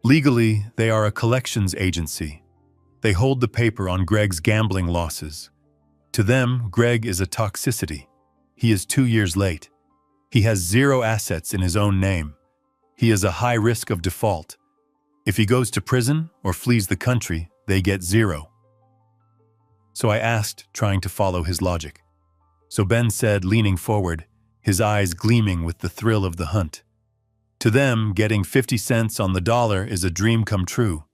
Legally, they are a collections agency. They hold the paper on Greg's gambling losses. To them, Greg is a toxicity. He is 2 years late. He has 0 assets in his own name. He is a high risk of default. If he goes to prison or flees the country, they get 0. So I asked, trying to follow his logic. So Ben said, leaning forward, his eyes gleaming with the thrill of the hunt. To them, getting 50 cents on the dollar is a dream come true.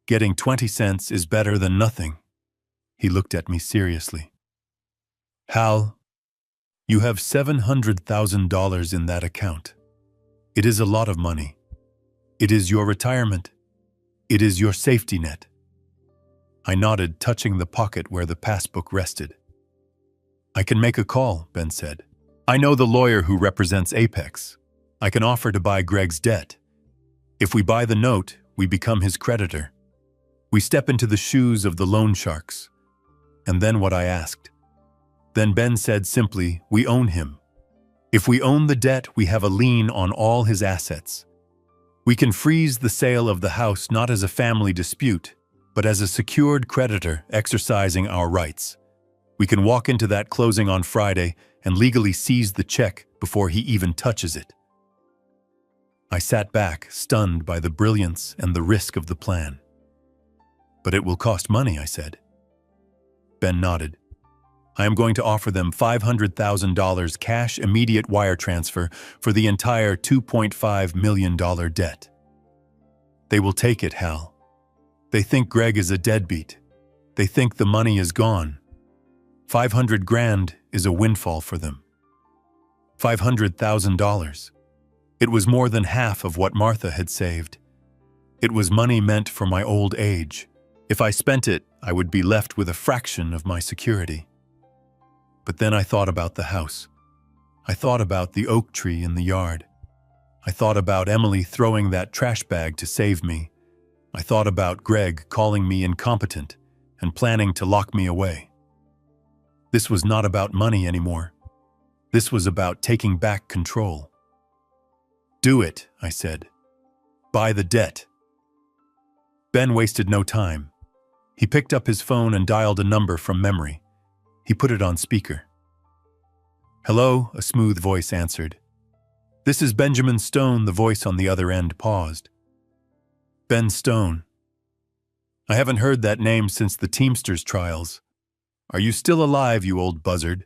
Getting 20 cents is better than nothing. He looked at me seriously. Hal, you have $700,000 in that account. It is a lot of money. It is your retirement. It is your safety net. I nodded, touching the pocket where the passbook rested. I can make a call, Ben said. I know the lawyer who represents Apex. I can offer to buy Greg's debt. If we buy the note, we become his creditor. We step into the shoes of the loan sharks. And then what I asked. Then Ben said simply, we own him. If we own the debt, we have a lien on all his assets. We can freeze the sale of the house not as a family dispute, but as a secured creditor exercising our rights. We can walk into that closing on Friday and legally seize the check before he even touches it. I sat back, stunned by the brilliance and the risk of the plan. But it will cost money, I said. Ben nodded. I am going to offer them $500,000 cash immediate wire transfer for the entire $2.5 million debt. They will take it, Hal. They think Greg is a deadbeat. They think the money is gone. $500,000 is a windfall for them. $500,000. It was more than half of what Martha had saved. It was money meant for my old age. If I spent it, I would be left with a fraction of my security. But then I thought about the house. I thought about the oak tree in the yard. I thought about Emily throwing that trash bag to save me. I thought about Greg calling me incompetent and planning to lock me away. This was not about money anymore. This was about taking back control. Do it, I said. Buy the debt. Ben wasted no time. He picked up his phone and dialed a number from memory. He put it on speaker. Hello, a smooth voice answered. This is Benjamin Stone, the voice on the other end paused. Ben Stone. I haven't heard that name since the Teamsters trials. Are you still alive, you old buzzard?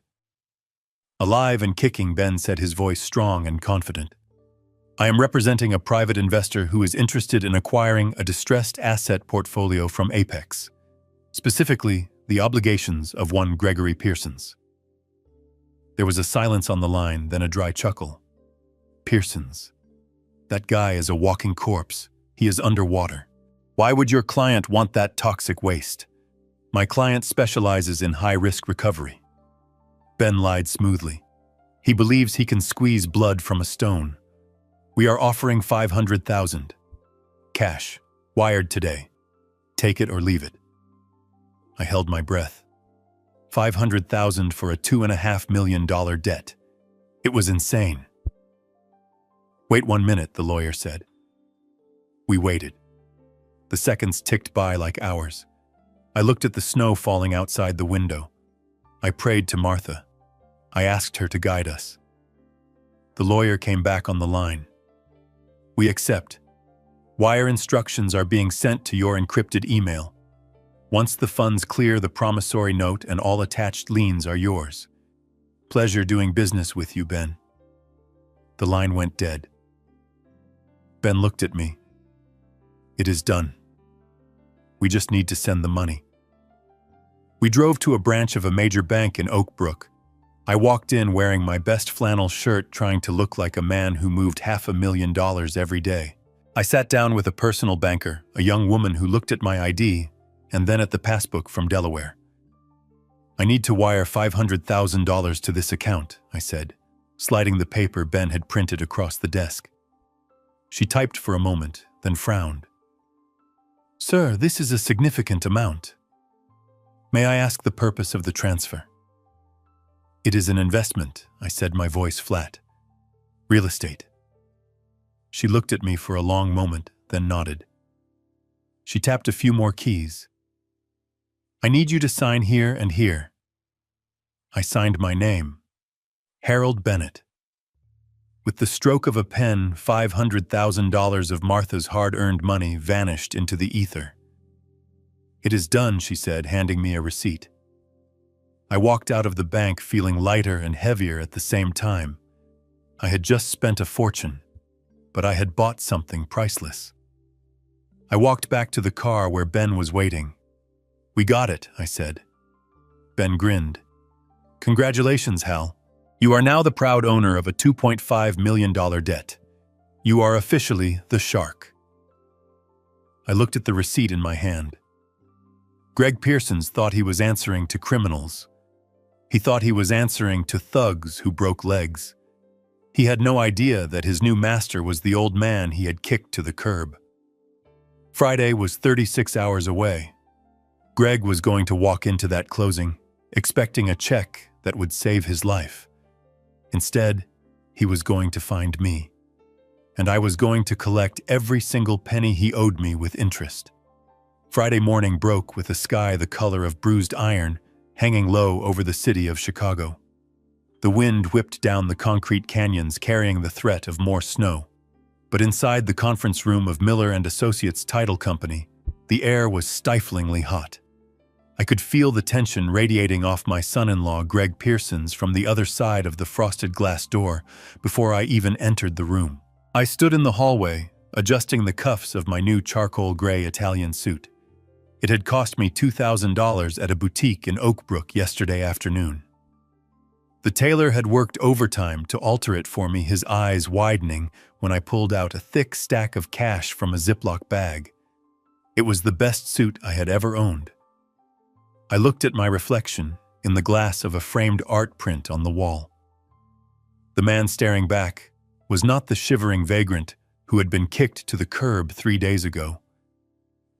Alive and kicking, Ben said, his voice strong and confident. I am representing a private investor who is interested in acquiring a distressed asset portfolio from Apex, specifically the obligations of one Gregory Pearsons. There was a silence on the line, then a dry chuckle. Pearsons. That guy is a walking corpse. He is underwater. Why would your client want that toxic waste? My client specializes in high-risk recovery. Ben lied smoothly. He believes he can squeeze blood from a stone. We are offering $500,000. Cash. Wired today. Take it or leave it. I held my breath. $500,000 for a $2.5 million debt. It was insane. Wait 1 minute, the lawyer said. We waited. The seconds ticked by like hours. I looked at the snow falling outside the window. I prayed to Martha. I asked her to guide us. The lawyer came back on the line. We accept. Wire instructions are being sent to your encrypted email. Once the funds clear, the promissory note and all attached liens are yours. Pleasure doing business with you, Ben. The line went dead. Ben looked at me. It is done. We just need to send the money. We drove to a branch of a major bank in Oak Brook. I walked in wearing my best flannel shirt, trying to look like a man who moved $500,000 every day. I sat down with a personal banker, a young woman who looked at my ID and then at the passbook from Delaware. I need to wire $500,000 to this account, I said, sliding the paper Ben had printed across the desk. She typed for a moment, then frowned. Sir, this is a significant amount. May I ask the purpose of the transfer? It is an investment, I said, my voice flat. Real estate. She looked at me for a long moment, then nodded. She tapped a few more keys. I need you to sign here and here. I signed my name, Harold Bennett. With the stroke of a pen, $500,000 of Martha's hard-earned money vanished into the ether. It is done, she said, handing me a receipt. I walked out of the bank feeling lighter and heavier at the same time. I had just spent a fortune, but I had bought something priceless. I walked back to the car where Ben was waiting. We got it, I said. Ben grinned. Congratulations, Hal. You are now the proud owner of a $2.5 million debt. You are officially the shark. I looked at the receipt in my hand. Greg Pearsons thought he was answering to criminals. He thought he was answering to thugs who broke legs. He had no idea that his new master was the old man he had kicked to the curb. Friday was 36 hours away. Greg was going to walk into that closing, expecting a check that would save his life. Instead, he was going to find me, and I was going to collect every single penny he owed me with interest. Friday morning broke with a sky the color of bruised iron hanging low over the city of Chicago. The wind whipped down the concrete canyons carrying the threat of more snow. But inside the conference room of Miller and Associates Title Company, the air was stiflingly hot. I could feel the tension radiating off my son-in-law Greg Pearsons from the other side of the frosted glass door before I even entered the room. I stood in the hallway, adjusting the cuffs of my new charcoal gray Italian suit. It had cost me $2,000 at a boutique in Oak Brook yesterday afternoon. The tailor had worked overtime to alter it for me, his eyes widening when I pulled out a thick stack of cash from a Ziploc bag. It was the best suit I had ever owned. I looked at my reflection in the glass of a framed art print on the wall. The man staring back was not the shivering vagrant who had been kicked to the curb 3 days ago.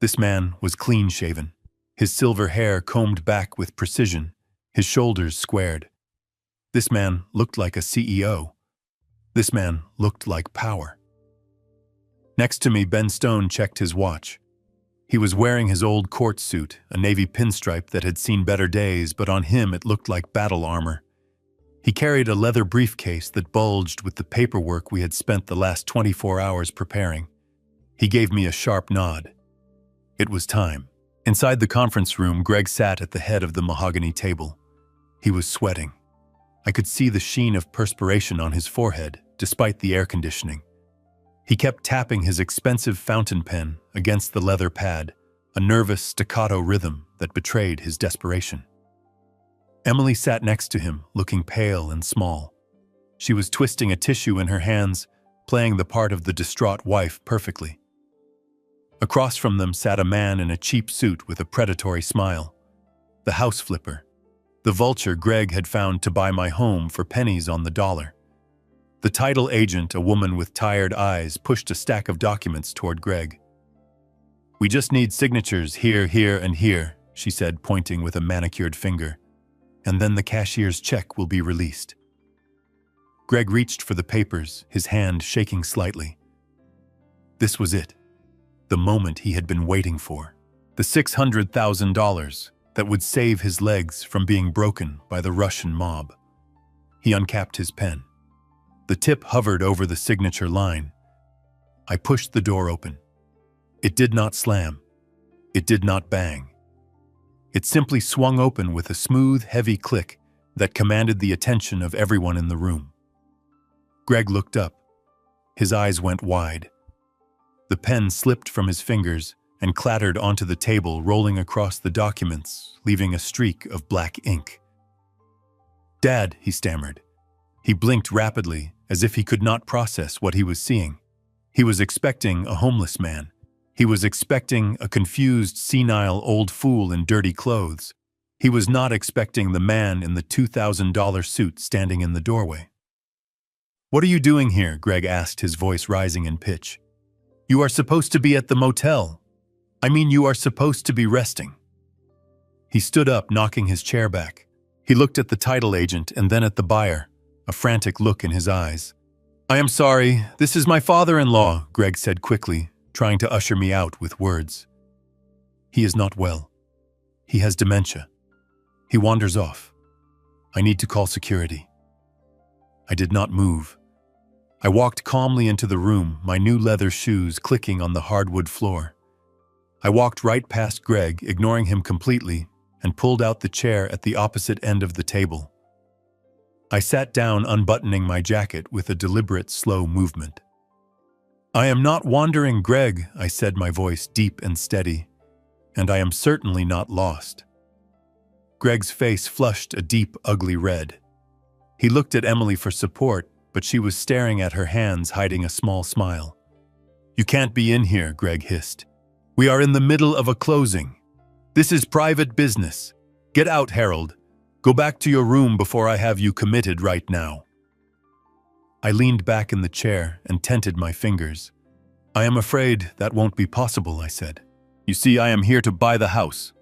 This man was clean-shaven, his silver hair combed back with precision, his shoulders squared. This man looked like a CEO. This man looked like power. Next to me, Ben Stone checked his watch. He was wearing his old court suit, a navy pinstripe that had seen better days, but on him it looked like battle armor. He carried a leather briefcase that bulged with the paperwork we had spent the last 24 hours preparing. He gave me a sharp nod. It was time. Inside the conference room, Greg sat at the head of the mahogany table. He was sweating. I could see the sheen of perspiration on his forehead, despite the air conditioning. He kept tapping his expensive fountain pen against the leather pad, a nervous staccato rhythm that betrayed his desperation. Emily sat next to him, looking pale and small. She was twisting a tissue in her hands, playing the part of the distraught wife perfectly. Across from them sat a man in a cheap suit with a predatory smile. The house flipper. The vulture Greg had found to buy my home for pennies on the dollar. The title agent, a woman with tired eyes, pushed a stack of documents toward Greg. "We just need signatures here, here, and here," she said, pointing with a manicured finger. "And then the cashier's check will be released." Greg reached for the papers, his hand shaking slightly. This was it. The moment he had been waiting for. The $600,000 that would save his legs from being broken by the Russian mob. He uncapped his pen. The tip hovered over the signature line. I pushed the door open. It did not slam. It did not bang. It simply swung open with a smooth, heavy click that commanded the attention of everyone in the room. Greg looked up. His eyes went wide. The pen slipped from his fingers and clattered onto the table, rolling across the documents, leaving a streak of black ink. "Dad," he stammered. He blinked rapidly, as if he could not process what he was seeing. He was expecting a homeless man. He was expecting a confused, senile old fool in dirty clothes. He was not expecting the man in the $2,000 suit standing in the doorway. "What are you doing here?" Greg asked, his voice rising in pitch. "You are supposed to be at the motel. I mean, you are supposed to be resting." He stood up, knocking his chair back. He looked at the title agent and then at the buyer, a frantic look in his eyes. "I am sorry, this is my father-in-law," Greg said quickly, trying to usher me out with words. "He is not well. He has dementia. He wanders off. I need to call security." I did not move. I walked calmly into the room, my new leather shoes clicking on the hardwood floor. I walked right past Greg, ignoring him completely, and pulled out the chair at the opposite end of the table. I sat down, unbuttoning my jacket with a deliberate, slow movement. "I am not wandering, Greg," I said, my voice deep and steady, "and I am certainly not lost." Greg's face flushed a deep, ugly red. He looked at Emily for support, but she was staring at her hands, hiding a small smile. "You can't be in here," Greg hissed. "We are in the middle of a closing." This is private business. Get out, Harold. Go back to your room before I have you committed right now." I leaned back in the chair and tented my fingers. "I am afraid that won't be possible," I said. "You see, I am here to buy the house."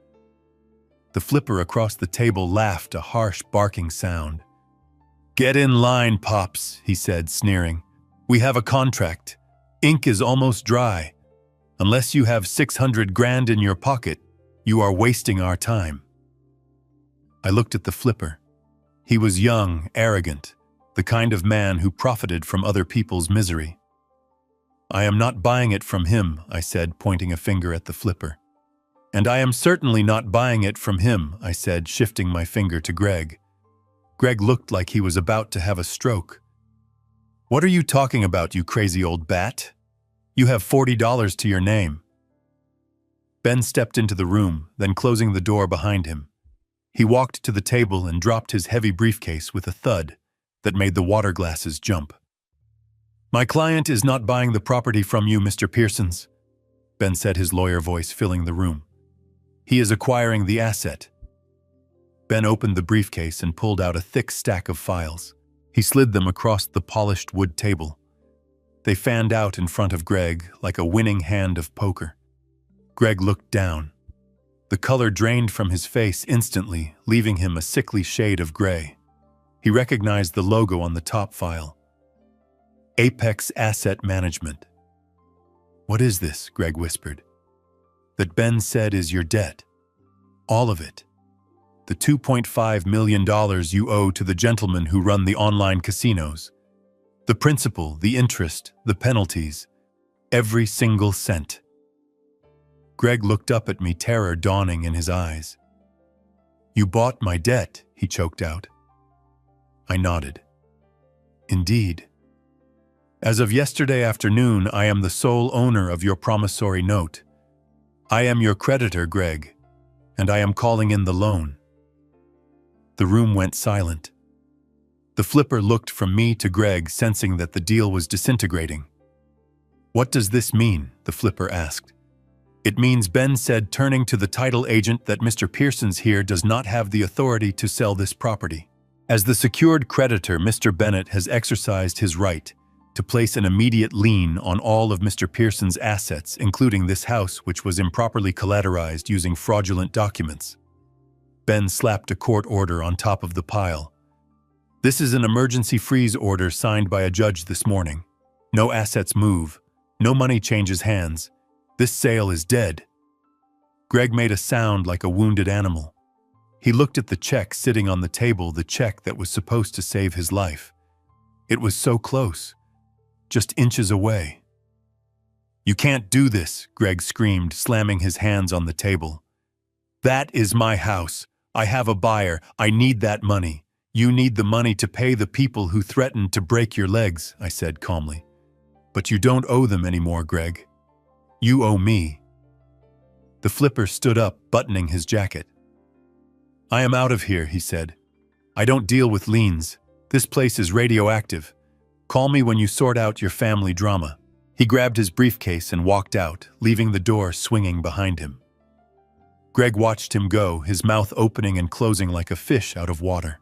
The flipper across the table laughed a harsh barking sound. "Get in line, Pops," he said, sneering. "We have a contract. Ink is almost dry. Unless you have 600 grand in your pocket, you are wasting our time." I looked at the flipper. He was young, arrogant, the kind of man who profited from other people's misery. "I am not buying it from him," I said, pointing a finger at the flipper. "And I am certainly not buying it from him," I said, shifting my finger to Greg. Greg looked like he was about to have a stroke. "What are you talking about, you crazy old bat? You have $40 to your name." Ben stepped into the room, then closing the door behind him. He walked to the table and dropped his heavy briefcase with a thud that made the water glasses jump. "My client is not buying the property from you, Mr. Pearsons," Ben said, his lawyer voice filling the room. "He is acquiring the asset." Ben opened the briefcase and pulled out a thick stack of files. He slid them across the polished wood table. They fanned out in front of Greg like a winning hand of poker. Greg looked down. The color drained from his face instantly, leaving him a sickly shade of gray. He recognized the logo on the top file. Apex Asset Management. "What is this?" Greg whispered. "That Ben said is your debt. All of it. The $2.5 million you owe to the gentlemen who run the online casinos. The principal, the interest, the penalties. Every single cent." Greg looked up at me, terror dawning in his eyes. "You bought my debt," he choked out. I nodded. "Indeed. As of yesterday afternoon, I am the sole owner of your promissory note. I am your creditor, Greg, and I am calling in the loan." The room went silent. The flipper looked from me to Greg, sensing that the deal was disintegrating. "What does this mean?" the flipper asked. "It means Ben said, turning to the title agent, that Mr. Pearsons here does not have the authority to sell this property. As the secured creditor, Mr. Bennett has exercised his right to place an immediate lien on all of Mr. Pearsons' assets, including this house, which was improperly collateralized using fraudulent documents." Ben slapped a court order on top of the pile. "This is an emergency freeze order signed by a judge this morning. No assets move. No money changes hands. This sale is dead." Greg made a sound like a wounded animal. He looked at the check sitting on the table, the check that was supposed to save his life. It was so close, just inches away. "You can't do this," Greg screamed, slamming his hands on the table. "That is my house. I have a buyer. I need that money. You need the money to pay the people who threatened to break your legs," I said calmly. "But you don't owe them anymore, Greg. You owe me." The flipper stood up, buttoning his jacket. "I am out of here," he said. "I don't deal with liens. This place is radioactive. Call me when you sort out your family drama." He grabbed his briefcase and walked out, leaving the door swinging behind him. Greg watched him go, his mouth opening and closing like a fish out of water.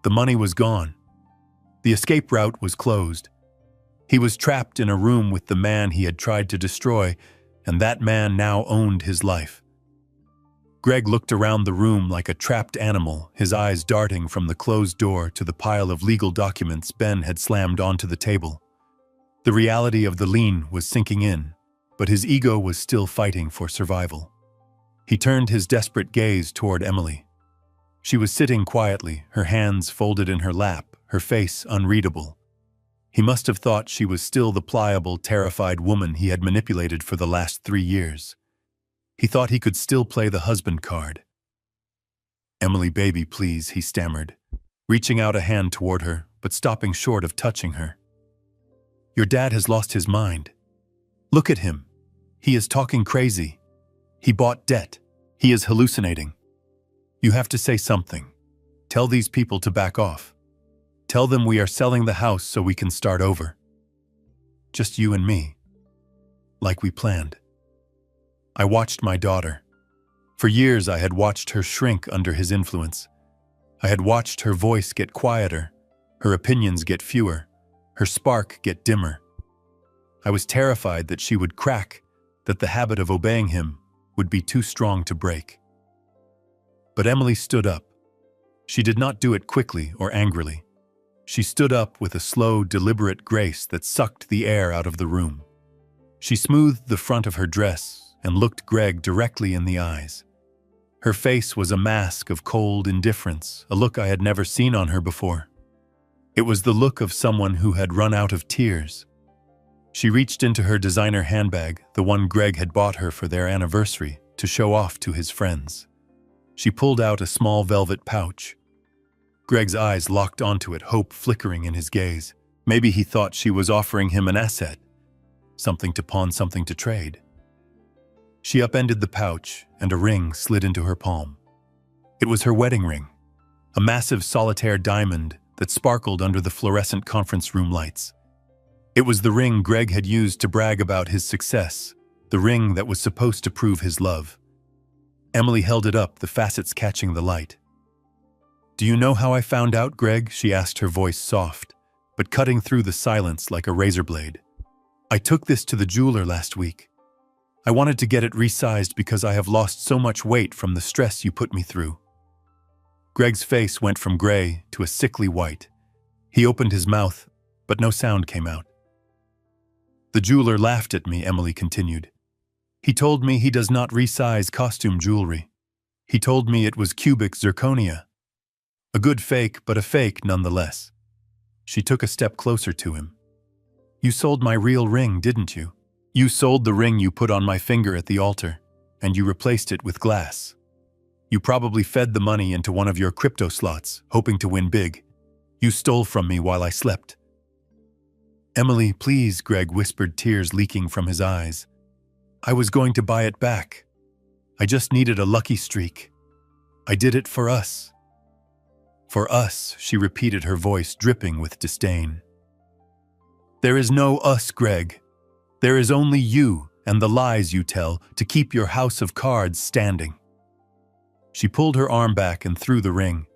The money was gone. The escape route was closed. He was trapped in a room with the man he had tried to destroy, and that man now owned his life. Greg looked around the room like a trapped animal, his eyes darting from the closed door to the pile of legal documents Ben had slammed onto the table. The reality of the lien was sinking in, but his ego was still fighting for survival. He turned his desperate gaze toward Emily. She was sitting quietly, her hands folded in her lap, her face unreadable. He must have thought she was still the pliable, terrified woman he had manipulated for the last 3 years. He thought he could still play the husband card. "Emily, baby, please," he stammered, reaching out a hand toward her, but stopping short of touching her. "Your dad has lost his mind. Look at him. He is talking crazy. He bought debt. He is hallucinating. You have to say something. Tell these people to back off. Tell them we are selling the house so we can start over. Just you and me. Like we planned." I watched my daughter. For years I had watched her shrink under his influence. I had watched her voice get quieter, her opinions get fewer, her spark get dimmer. I was terrified that she would crack, that the habit of obeying him would be too strong to break. But Emily stood up. She did not do it quickly or angrily. She stood up with a slow, deliberate grace that sucked the air out of the room. She smoothed the front of her dress and looked Greg directly in the eyes. Her face was a mask of cold indifference, a look I had never seen on her before. It was the look of someone who had run out of tears. She reached into her designer handbag, the one Greg had bought her for their anniversary, to show off to his friends. She pulled out a small velvet pouch. Greg's eyes locked onto it, hope flickering in his gaze. Maybe he thought she was offering him an asset, something to pawn, something to trade. She upended the pouch, and a ring slid into her palm. It was her wedding ring, a massive solitaire diamond that sparkled under the fluorescent conference room lights. It was the ring Greg had used to brag about his success, the ring that was supposed to prove his love. Emily held it up, the facets catching the light. "Do you know how I found out, Greg?" she asked, her voice soft, but cutting through the silence like a razor blade. "I took this to the jeweler last week. I wanted to get it resized because I have lost so much weight from the stress you put me through." Greg's face went from gray to a sickly white. He opened his mouth, but no sound came out. "The jeweler laughed at me," Emily continued. "He told me he does not resize costume jewelry. He told me it was cubic zirconia. A good fake, but a fake nonetheless." She took a step closer to him. "You sold my real ring, didn't you? You sold the ring you put on my finger at the altar, and you replaced it with glass. You probably fed the money into one of your crypto slots, hoping to win big. You stole from me while I slept." "Emily, please," Greg whispered, tears leaking from his eyes. "I was going to buy it back. I just needed a lucky streak. I did it for us." "For us," she repeated, her voice dripping with disdain. "There is no us, Greg. There is only you and the lies you tell to keep your house of cards standing." She pulled her arm back and threw the ring.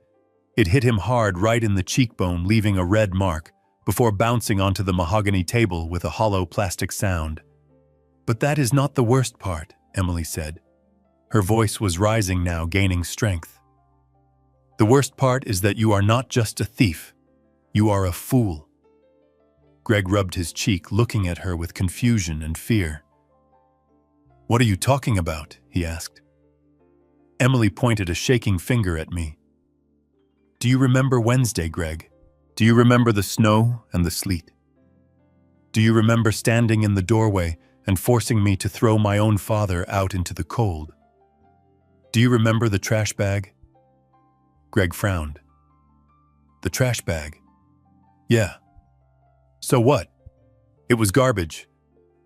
It hit him hard right in the cheekbone, leaving a red mark, before bouncing onto the mahogany table with a hollow plastic sound. "But that is not the worst part," Emily said. Her voice was rising now, gaining strength. "The worst part is that you are not just a thief. You are a fool." Greg rubbed his cheek, looking at her with confusion and fear. "What are you talking about?" he asked. Emily pointed a shaking finger at me. "Do you remember Wednesday, Greg? Do you remember the snow and the sleet? Do you remember standing in the doorway and forcing me to throw my own father out into the cold? Do you remember the trash bag?" Greg frowned. "The trash bag? Yeah. So what? It was garbage.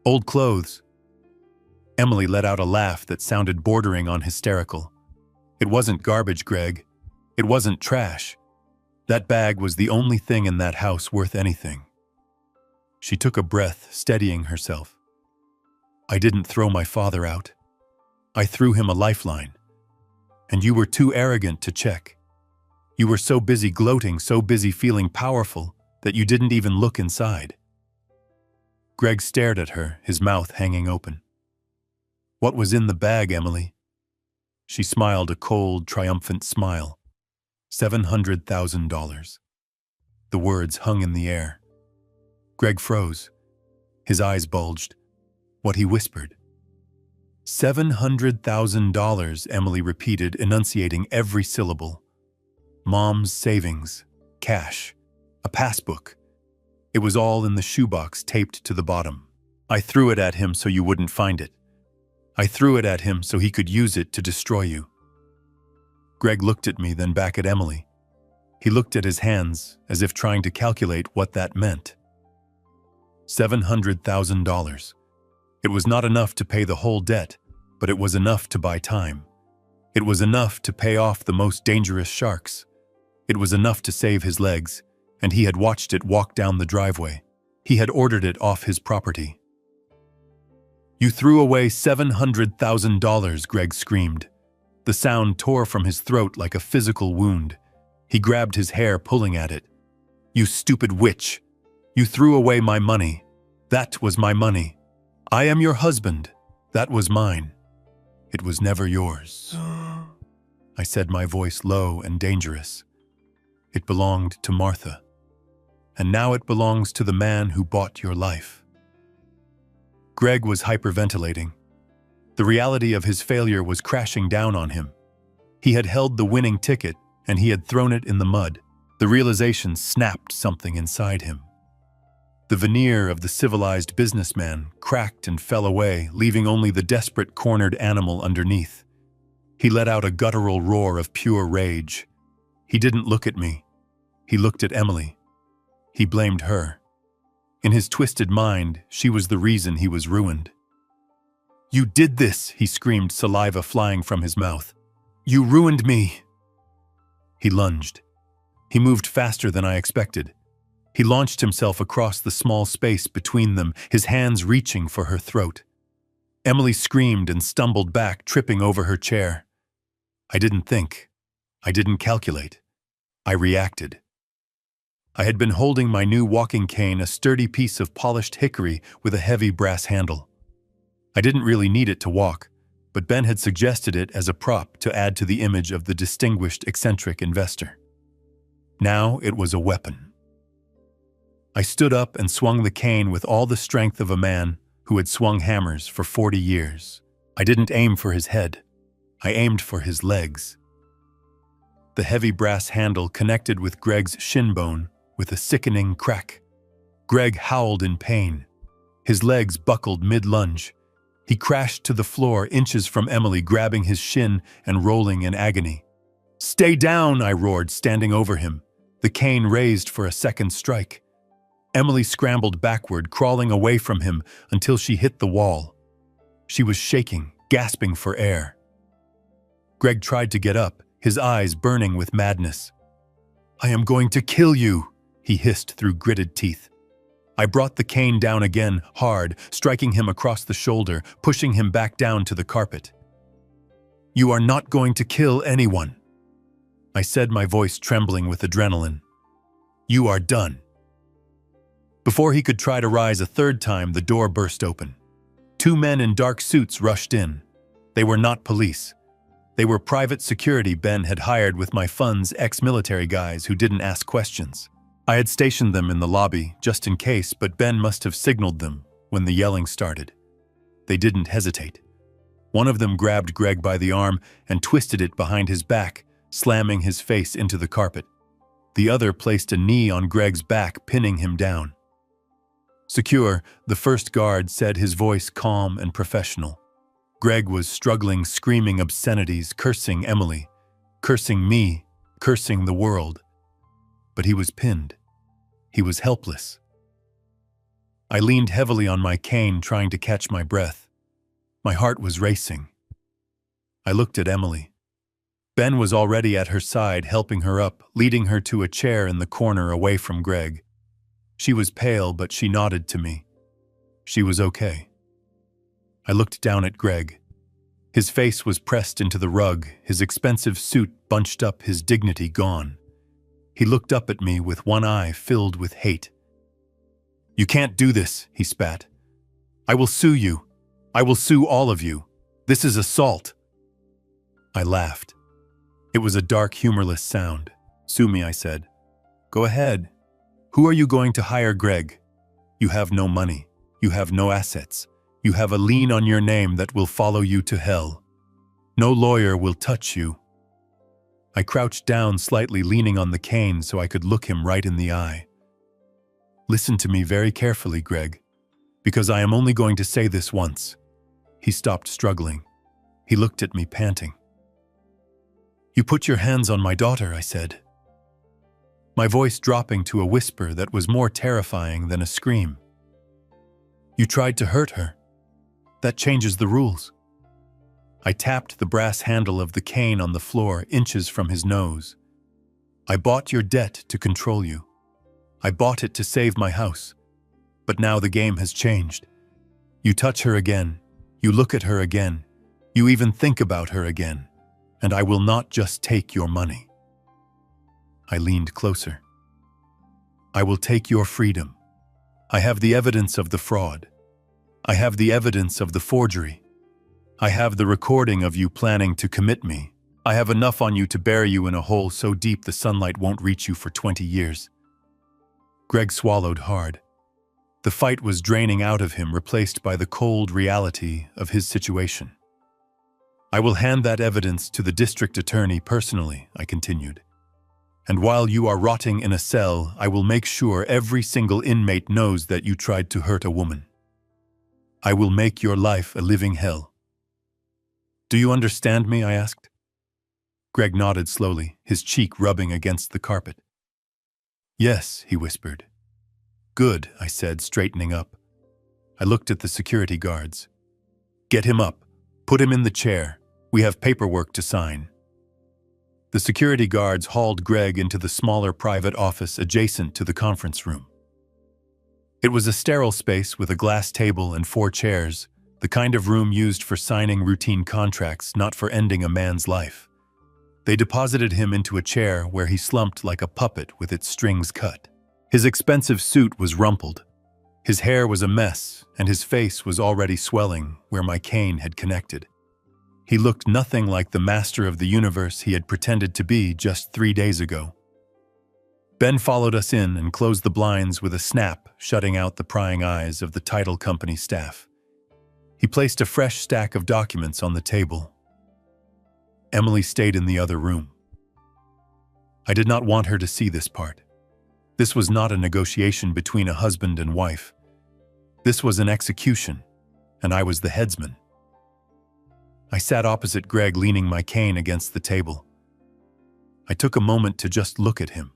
Old clothes." Emily let out a laugh that sounded bordering on hysterical. "It wasn't garbage, Greg. It wasn't trash. That bag was the only thing in that house worth anything." She took a breath, steadying herself. "I didn't throw my father out. I threw him a lifeline. And you were too arrogant to check. You were so busy gloating, so busy feeling powerful, that you didn't even look inside." Greg stared at her, his mouth hanging open. "What was in the bag, Emily?" She smiled a cold, triumphant smile. $700,000. The words hung in the air. Greg froze. His eyes bulged. What he whispered. $700,000, Emily repeated, enunciating every syllable. Mom's savings, cash, a passbook. It was all in the shoebox taped to the bottom. I threw it at him so you wouldn't find it. I threw it at him so he could use it to destroy you. Greg looked at me, then back at Emily. He looked at his hands, as if trying to calculate what that meant. $700,000. It was not enough to pay the whole debt, but it was enough to buy time. It was enough to pay off the most dangerous sharks. It was enough to save his legs, and he had watched it walk down the driveway. He had ordered it off his property. "You threw away $700,000, Greg screamed. The sound tore from his throat like a physical wound. He grabbed his hair, pulling at it. "You stupid witch! You threw away my money. That was my money. I am your husband. That was mine. It was never yours." I said, my voice low and dangerous. "It belonged to Martha. And now it belongs to the man who bought your life." Greg was hyperventilating. The reality of his failure was crashing down on him. He had held the winning ticket, and he had thrown it in the mud. The realization snapped something inside him. The veneer of the civilized businessman cracked and fell away, leaving only the desperate, cornered animal underneath. He let out a guttural roar of pure rage. He didn't look at me. He looked at Emily. He blamed her. In his twisted mind, she was the reason he was ruined. "You did this," he screamed, saliva flying from his mouth. "You ruined me." He lunged. He moved faster than I expected. He launched himself across the small space between them, his hands reaching for her throat. Emily screamed and stumbled back, tripping over her chair. I didn't think. I didn't calculate. I reacted. I had been holding my new walking cane, a sturdy piece of polished hickory with a heavy brass handle. I didn't really need it to walk, but Ben had suggested it as a prop to add to the image of the distinguished eccentric investor. Now it was a weapon. I stood up and swung the cane with all the strength of a man who had swung hammers for 40 years. I didn't aim for his head. I aimed for his legs. The heavy brass handle connected with Greg's shin bone with a sickening crack. Greg howled in pain. His legs buckled mid-lunge. He crashed to the floor inches from Emily, grabbing his shin and rolling in agony. "Stay down!" I roared, standing over him. The cane raised for a second strike. Emily scrambled backward, crawling away from him until she hit the wall. She was shaking, gasping for air. Greg tried to get up, his eyes burning with madness. "I am going to kill you," he hissed through gritted teeth. I brought the cane down again, hard, striking him across the shoulder, pushing him back down to the carpet. "You are not going to kill anyone," I said, my voice trembling with adrenaline. "You are done." Before he could try to rise a third time, the door burst open. 2 men in dark suits rushed in. They were not police. They were private security Ben had hired with my fund's ex-military guys who didn't ask questions. I had stationed them in the lobby just in case, but Ben must have signaled them when the yelling started. They didn't hesitate. One of them grabbed Greg by the arm and twisted it behind his back, slamming his face into the carpet. The other placed a knee on Greg's back, pinning him down. "Secure," the first guard said, his voice calm and professional. Greg was struggling, screaming obscenities, cursing Emily, cursing me, cursing the world. But he was pinned. He was helpless. I leaned heavily on my cane, trying to catch my breath. My heart was racing. I looked at Emily. Ben was already at her side, helping her up, leading her to a chair in the corner away from Greg. She was pale, but she nodded to me. She was okay. I looked down at Greg. His face was pressed into the rug, his expensive suit bunched up, his dignity gone. He looked up at me with one eye filled with hate. "You can't do this," he spat. "I will sue you. I will sue all of you. This is assault." I laughed. It was a dark, humorless sound. "Sue me," I said. "Go ahead. Who are you going to hire, Greg? You have no money. You have no assets. You have a lien on your name that will follow you to hell. No lawyer will touch you." I crouched down slightly, leaning on the cane so I could look him right in the eye. "Listen to me very carefully, Greg, because I am only going to say this once." He stopped struggling. He looked at me, panting. "You put your hands on my daughter," I said, my voice dropping to a whisper that was more terrifying than a scream. "You tried to hurt her. That changes the rules." I tapped the brass handle of the cane on the floor, inches from his nose. "I bought your debt to control you. I bought it to save my house. But now the game has changed. You touch her again. You look at her again. You even think about her again. And I will not just take your money. I leaned closer. I will take your freedom. I have the evidence of the fraud. I have the evidence of the forgery. I have the recording of you planning to commit me. I have enough on you to bury you in a hole so deep the sunlight won't reach you for 20 years. Greg swallowed hard. The fight was draining out of him, replaced by the cold reality of his situation. I will hand that evidence to the district attorney personally, I continued. And while you are rotting in a cell, I will make sure every single inmate knows that you tried to hurt a woman. I will make your life a living hell. Do you understand me? I asked. Greg nodded slowly, his cheek rubbing against the carpet. Yes, he whispered. Good, I said, straightening up. I looked at the security guards. Get him up. Put him in the chair. We have paperwork to sign. The security guards hauled Greg into the smaller private office adjacent to the conference room. It was a sterile space with a glass table and 4 chairs, the kind of room used for signing routine contracts, not for ending a man's life. They deposited him into a chair where he slumped like a puppet with its strings cut. His expensive suit was rumpled. His hair was a mess, and his face was already swelling where my cane had connected. He looked nothing like the master of the universe he had pretended to be just 3 days ago. Ben followed us in and closed the blinds with a snap, shutting out the prying eyes of the title company staff. He placed a fresh stack of documents on the table. Emily stayed in the other room. I did not want her to see this part. This was not a negotiation between a husband and wife. This was an execution, and I was the headsman. I sat opposite Greg, leaning my cane against the table. I took a moment to just look at him.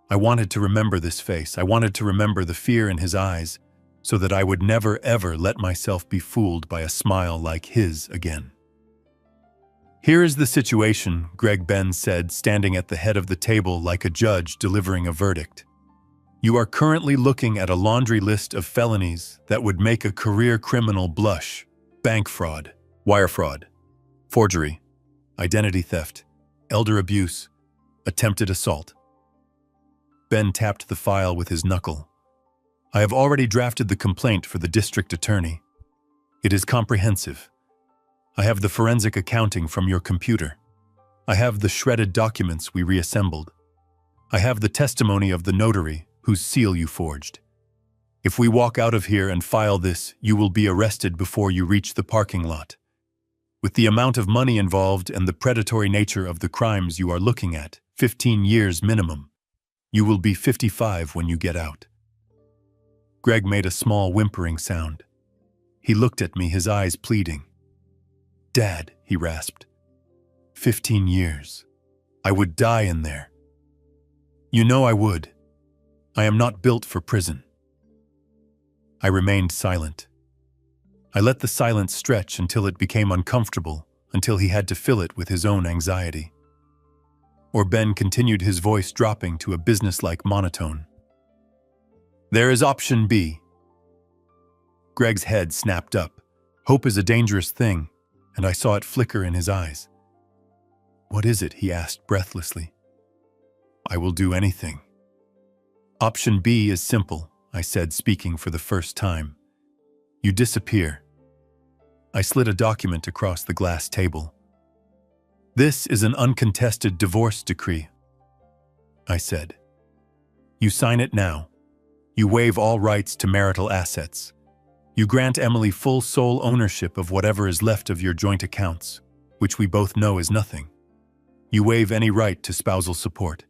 I wanted to remember this face. I wanted to remember the fear in his eyes, so that I would never ever let myself be fooled by a smile like his again. Here is the situation, Greg Ben said, standing at the head of the table like a judge delivering a verdict. You are currently looking at a laundry list of felonies that would make a career criminal blush: bank fraud, wire fraud, forgery, identity theft, elder abuse, attempted assault. Ben tapped the file with his knuckle. I have already drafted the complaint for the district attorney. It is comprehensive. I have the forensic accounting from your computer. I have the shredded documents we reassembled. I have the testimony of the notary whose seal you forged. If we walk out of here and file this, you will be arrested before you reach the parking lot. With the amount of money involved and the predatory nature of the crimes you are looking at, 15 years minimum. You will be 55 when you get out. Greg made a small whimpering sound. He looked at me, his eyes pleading. Dad, he rasped. 15 years. I would die in there. You know I would. I am not built for prison. I remained silent. I let the silence stretch until it became uncomfortable, until he had to fill it with his own anxiety. Or Ben continued, his voice dropping to a businesslike monotone. There is option B. Greg's head snapped up. Hope is a dangerous thing, and I saw it flicker in his eyes. What is it? He asked breathlessly. I will do anything. Option B is simple, I said, speaking for the first time. You disappear. I slid a document across the glass table. This is an uncontested divorce decree, I said. You sign it now. You waive all rights to marital assets. You grant Emily full sole ownership of whatever is left of your joint accounts, which we both know is nothing. You waive any right to spousal support.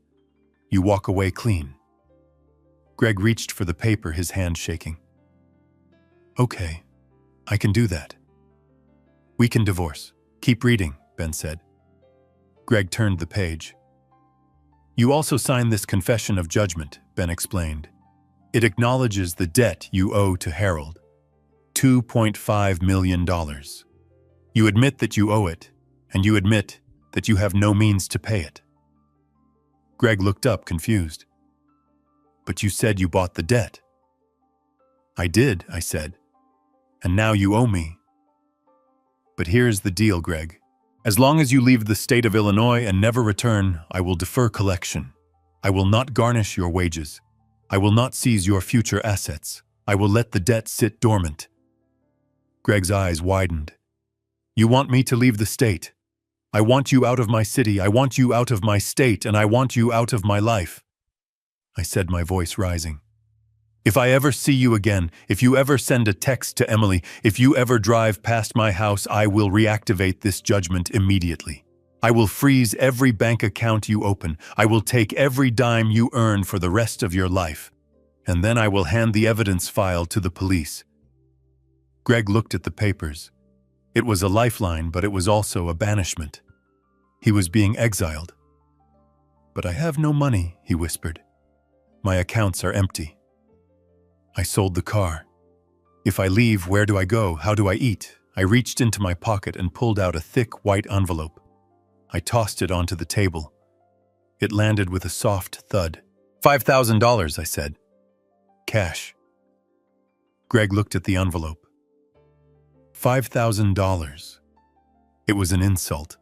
You walk away clean. Greg reached for the paper, his hand shaking. Okay, I can do that. We can divorce. Keep reading, Ben said. Greg turned the page. You also sign this confession of judgment, Ben explained. It acknowledges the debt you owe to Harold. $2.5 million. You admit that you owe it, and you admit that you have no means to pay it. Greg looked up, confused. But you said you bought the debt. I did, I said. And now you owe me. But here's the deal, Greg. As long as you leave the state of Illinois and never return, I will defer collection. I will not garnish your wages. I will not seize your future assets. I will let the debt sit dormant. Greg's eyes widened. You want me to leave the state? I want you out of my city, I want you out of my state, and I want you out of my life. I said, my voice rising. If I ever see you again, if you ever send a text to Emily, if you ever drive past my house, I will reactivate this judgment immediately. I will freeze every bank account you open. I will take every dime you earn for the rest of your life. And then I will hand the evidence file to the police. Greg looked at the papers. It was a lifeline, but it was also a banishment. He was being exiled. But I have no money, he whispered. My accounts are empty. I sold the car. If I leave, where do I go? How do I eat? I reached into my pocket and pulled out a thick white envelope. I tossed it onto the table. It landed with a soft thud. $5,000, I said. Cash. Greg looked at the envelope. $5,000. It was an insult.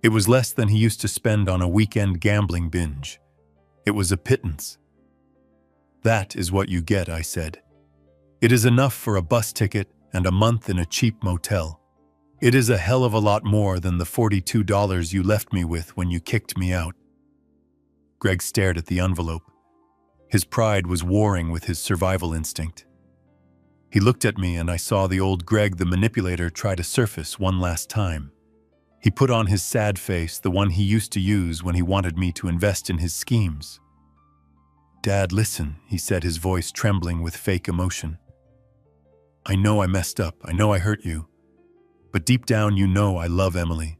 It was less than he used to spend on a weekend gambling binge. It was a pittance. That is what you get, I said. It is enough for a bus ticket and a month in a cheap motel. It is a hell of a lot more than the $42 you left me with when you kicked me out. Greg stared at the envelope. His pride was warring with his survival instinct. He looked at me and I saw the old Greg the manipulator try to surface one last time. He put on his sad face, the one he used to use when he wanted me to invest in his schemes. Dad, listen, he said, his voice trembling with fake emotion. I know I messed up. I know I hurt you. But deep down, you know I love Emily.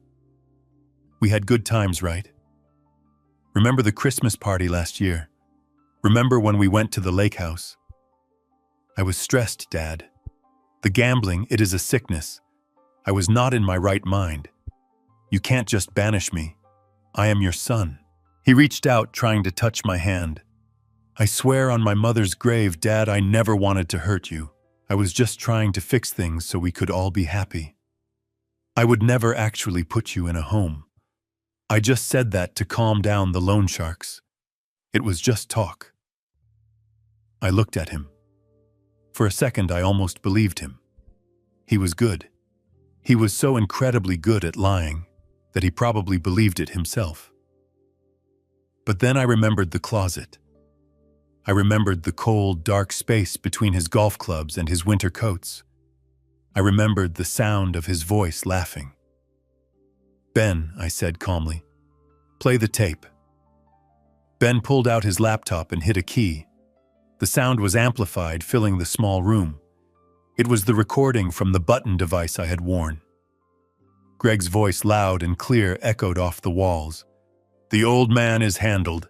We had good times, right? Remember the Christmas party last year? Remember when we went to the lake house? I was stressed, Dad. The gambling, it is a sickness. I was not in my right mind. You can't just banish me. I am your son. He reached out, trying to touch my hand. I swear on my mother's grave, Dad, I never wanted to hurt you. I was just trying to fix things so we could all be happy. I would never actually put you in a home. I just said that to calm down the loan sharks. It was just talk. I looked at him. For a second, I almost believed him. He was good. He was so incredibly good at lying that he probably believed it himself. But then I remembered the closet. I remembered the cold, dark space between his golf clubs and his winter coats. I remembered the sound of his voice laughing. Ben, I said calmly, play the tape. Ben pulled out his laptop and hit a key. The sound was amplified, filling the small room. It was the recording from the button device I had worn. Greg's voice, loud and clear, echoed off the walls. The old man is handled.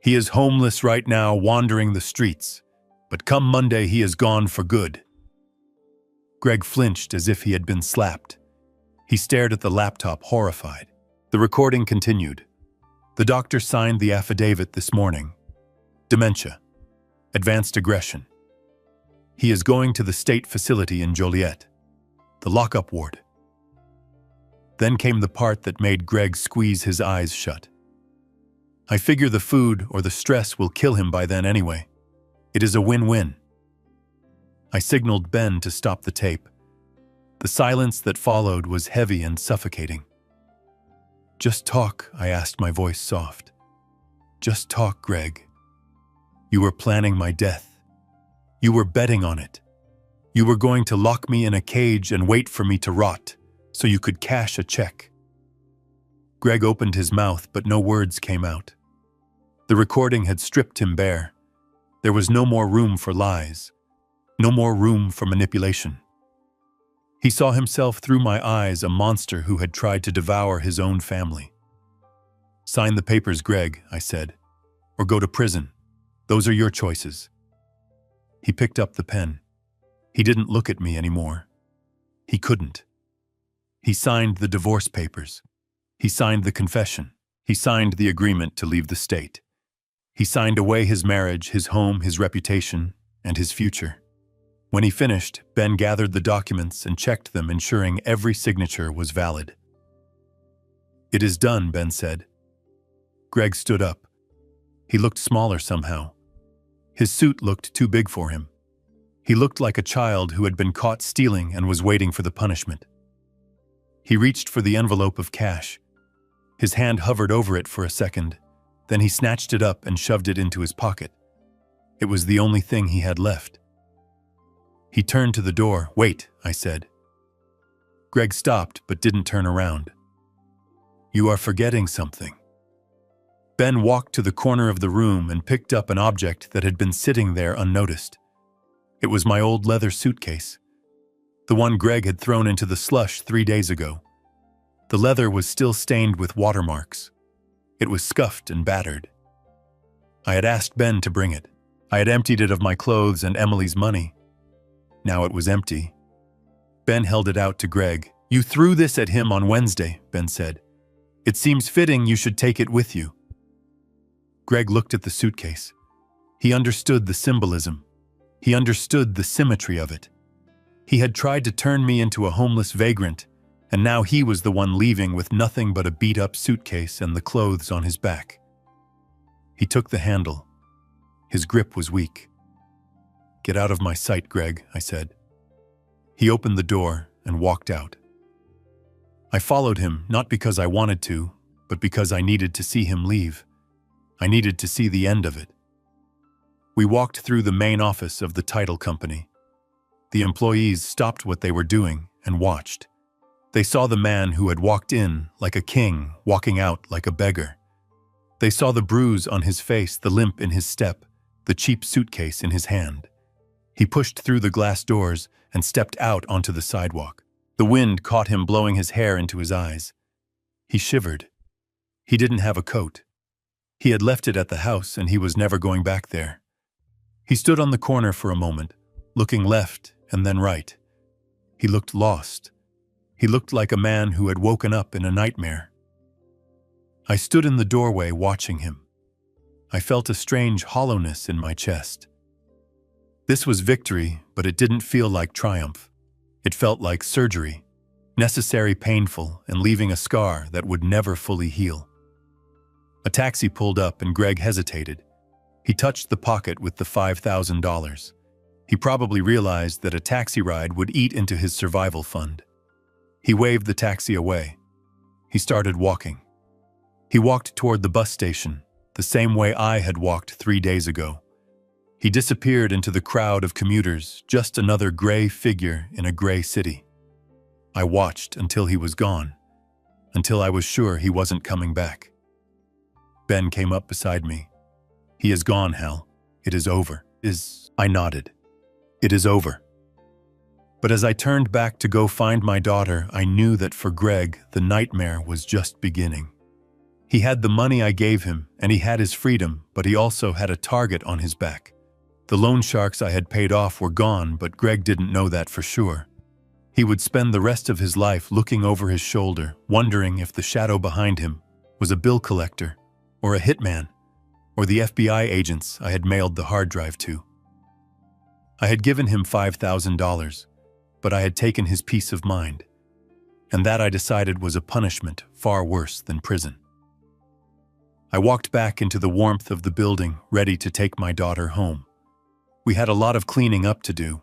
He is homeless right now, wandering the streets. But come Monday, he is gone for good. Greg flinched as if he had been slapped. He stared at the laptop, horrified. The recording continued. The doctor signed the affidavit this morning. Dementia. Advanced aggression. He is going to the state facility in Joliet. The lockup ward. Then came the part that made Greg squeeze his eyes shut. I figure the food or the stress will kill him by then anyway. It is a win-win. I signaled Ben to stop the tape. The silence that followed was heavy and suffocating. Just talk, I asked, my voice soft. Just talk, Greg. You were planning my death. You were betting on it. You were going to lock me in a cage and wait for me to rot, so you could cash a check. Greg opened his mouth, but no words came out. The recording had stripped him bare. There was no more room for lies, no more room for manipulation. He saw himself through my eyes, a monster who had tried to devour his own family. Sign the papers, Greg, I said, or go to prison. Those are your choices. He picked up the pen. He didn't look at me anymore. He couldn't. He signed the divorce papers. He signed the confession. He signed the agreement to leave the state. He signed away his marriage, his home, his reputation, and his future. When he finished, Ben gathered the documents and checked them, ensuring every signature was valid. "It is done," Ben said. Greg stood up. He looked smaller somehow. His suit looked too big for him. He looked like a child who had been caught stealing and was waiting for the punishment. He reached for the envelope of cash. His hand hovered over it for a second, then he snatched it up and shoved it into his pocket. It was the only thing he had left. He turned to the door. "Wait," I said. Greg stopped but didn't turn around. "You are forgetting something." Ben walked to the corner of the room and picked up an object that had been sitting there unnoticed. It was my old leather suitcase, the one Greg had thrown into the slush 3 days ago. The leather was still stained with watermarks. It was scuffed and battered. I had asked Ben to bring it. I had emptied it of my clothes and Emily's money. Now it was empty. Ben held it out to Greg. "You threw this at him on Wednesday," Ben said. "It seems fitting you should take it with you." Greg looked at the suitcase. He understood the symbolism. He understood the symmetry of it. He had tried to turn me into a homeless vagrant, and now he was the one leaving with nothing but a beat-up suitcase and the clothes on his back. He took the handle. His grip was weak. "Get out of my sight, Greg," I said. He opened the door and walked out. I followed him, not because I wanted to, but because I needed to see him leave. I needed to see the end of it. We walked through the main office of the title company. The employees stopped what they were doing and watched. They saw the man who had walked in like a king, walking out like a beggar. They saw the bruise on his face, the limp in his step, the cheap suitcase in his hand. He pushed through the glass doors and stepped out onto the sidewalk. The wind caught him, blowing his hair into his eyes. He shivered. He didn't have a coat. He had left it at the house and he was never going back there. He stood on the corner for a moment, looking left and then right. He looked lost. He looked like a man who had woken up in a nightmare. I stood in the doorway watching him. I felt a strange hollowness in my chest. This was victory, but it didn't feel like triumph. It felt like surgery, necessary, painful, and leaving a scar that would never fully heal. A taxi pulled up and Greg hesitated. He touched the pocket with the $5,000. He probably realized that a taxi ride would eat into his survival fund. He waved the taxi away. He started walking. He walked toward the bus station, the same way I had walked 3 days ago. He disappeared into the crowd of commuters, just another gray figure in a gray city. I watched until he was gone, until I was sure he wasn't coming back. Ben came up beside me. "He is gone, Hal. It is over." I nodded. "It is over." But as I turned back to go find my daughter, I knew that for Greg, the nightmare was just beginning. He had the money I gave him, and he had his freedom, but he also had a target on his back. The loan sharks I had paid off were gone, but Greg didn't know that for sure. He would spend the rest of his life looking over his shoulder, wondering if the shadow behind him was a bill collector, or a hitman, or the FBI agents I had mailed the hard drive to. I had given him $5,000, but I had taken his peace of mind, and that I decided was a punishment far worse than prison. I walked back into the warmth of the building, ready to take my daughter home. We had a lot of cleaning up to do.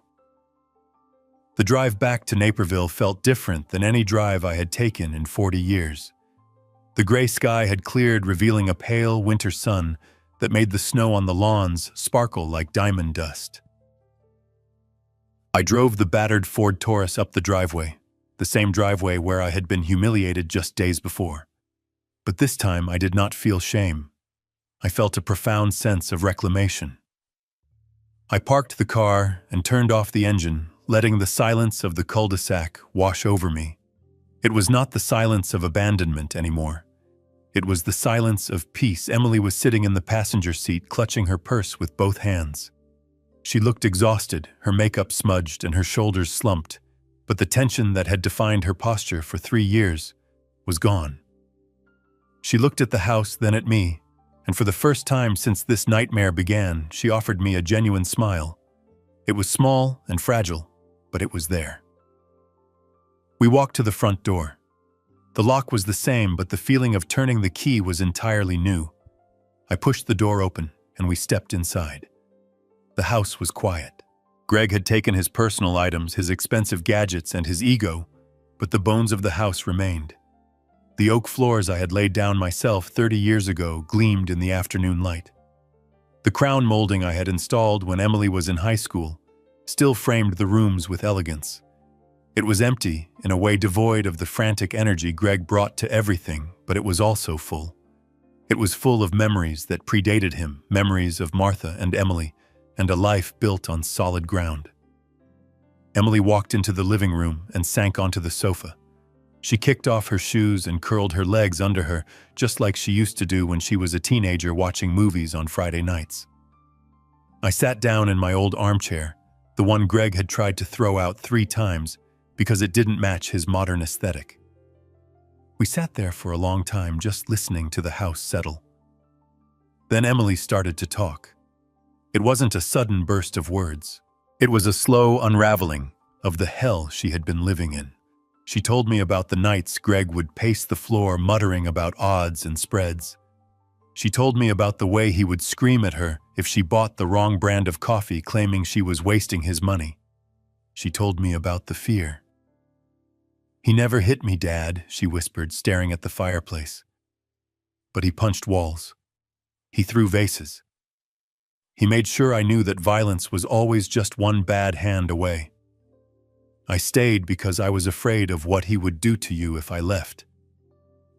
The drive back to Naperville felt different than any drive I had taken in 40 years. The gray sky had cleared, revealing a pale winter sun that made the snow on the lawns sparkle like diamond dust. I drove the battered Ford Taurus up the driveway, the same driveway where I had been humiliated just days before. But this time I did not feel shame. I felt a profound sense of reclamation. I parked the car and turned off the engine, letting the silence of the cul-de-sac wash over me. It was not the silence of abandonment anymore. It was the silence of peace. Emily was sitting in the passenger seat, clutching her purse with both hands. She looked exhausted, her makeup smudged and her shoulders slumped, but the tension that had defined her posture for 3 years was gone. She looked at the house, then at me, and for the first time since this nightmare began, she offered me a genuine smile. It was small and fragile, but it was there. We walked to the front door. The lock was the same, but the feeling of turning the key was entirely new. I pushed the door open, and we stepped inside. The house was quiet. Greg had taken his personal items, his expensive gadgets, and his ego, but the bones of the house remained. The oak floors I had laid down myself 30 years ago gleamed in the afternoon light. The crown molding I had installed when Emily was in high school still framed the rooms with elegance. It was empty, in a way devoid of the frantic energy Greg brought to everything, but it was also full. It was full of memories that predated him, memories of Martha and Emily, and a life built on solid ground. Emily walked into the living room and sank onto the sofa. She kicked off her shoes and curled her legs under her, just like she used to do when she was a teenager watching movies on Friday nights. I sat down in my old armchair, the one Greg had tried to throw out 3 times because it didn't match his modern aesthetic. We sat there for a long time just listening to the house settle. Then Emily started to talk. It wasn't a sudden burst of words. It was a slow unraveling of the hell she had been living in. She told me about the nights Greg would pace the floor muttering about odds and spreads. She told me about the way he would scream at her if she bought the wrong brand of coffee, claiming she was wasting his money. She told me about the fear. "He never hit me, Dad," she whispered, staring at the fireplace. "But he punched walls. He threw vases. He made sure I knew that violence was always just one bad hand away. I stayed because I was afraid of what he would do to you if I left.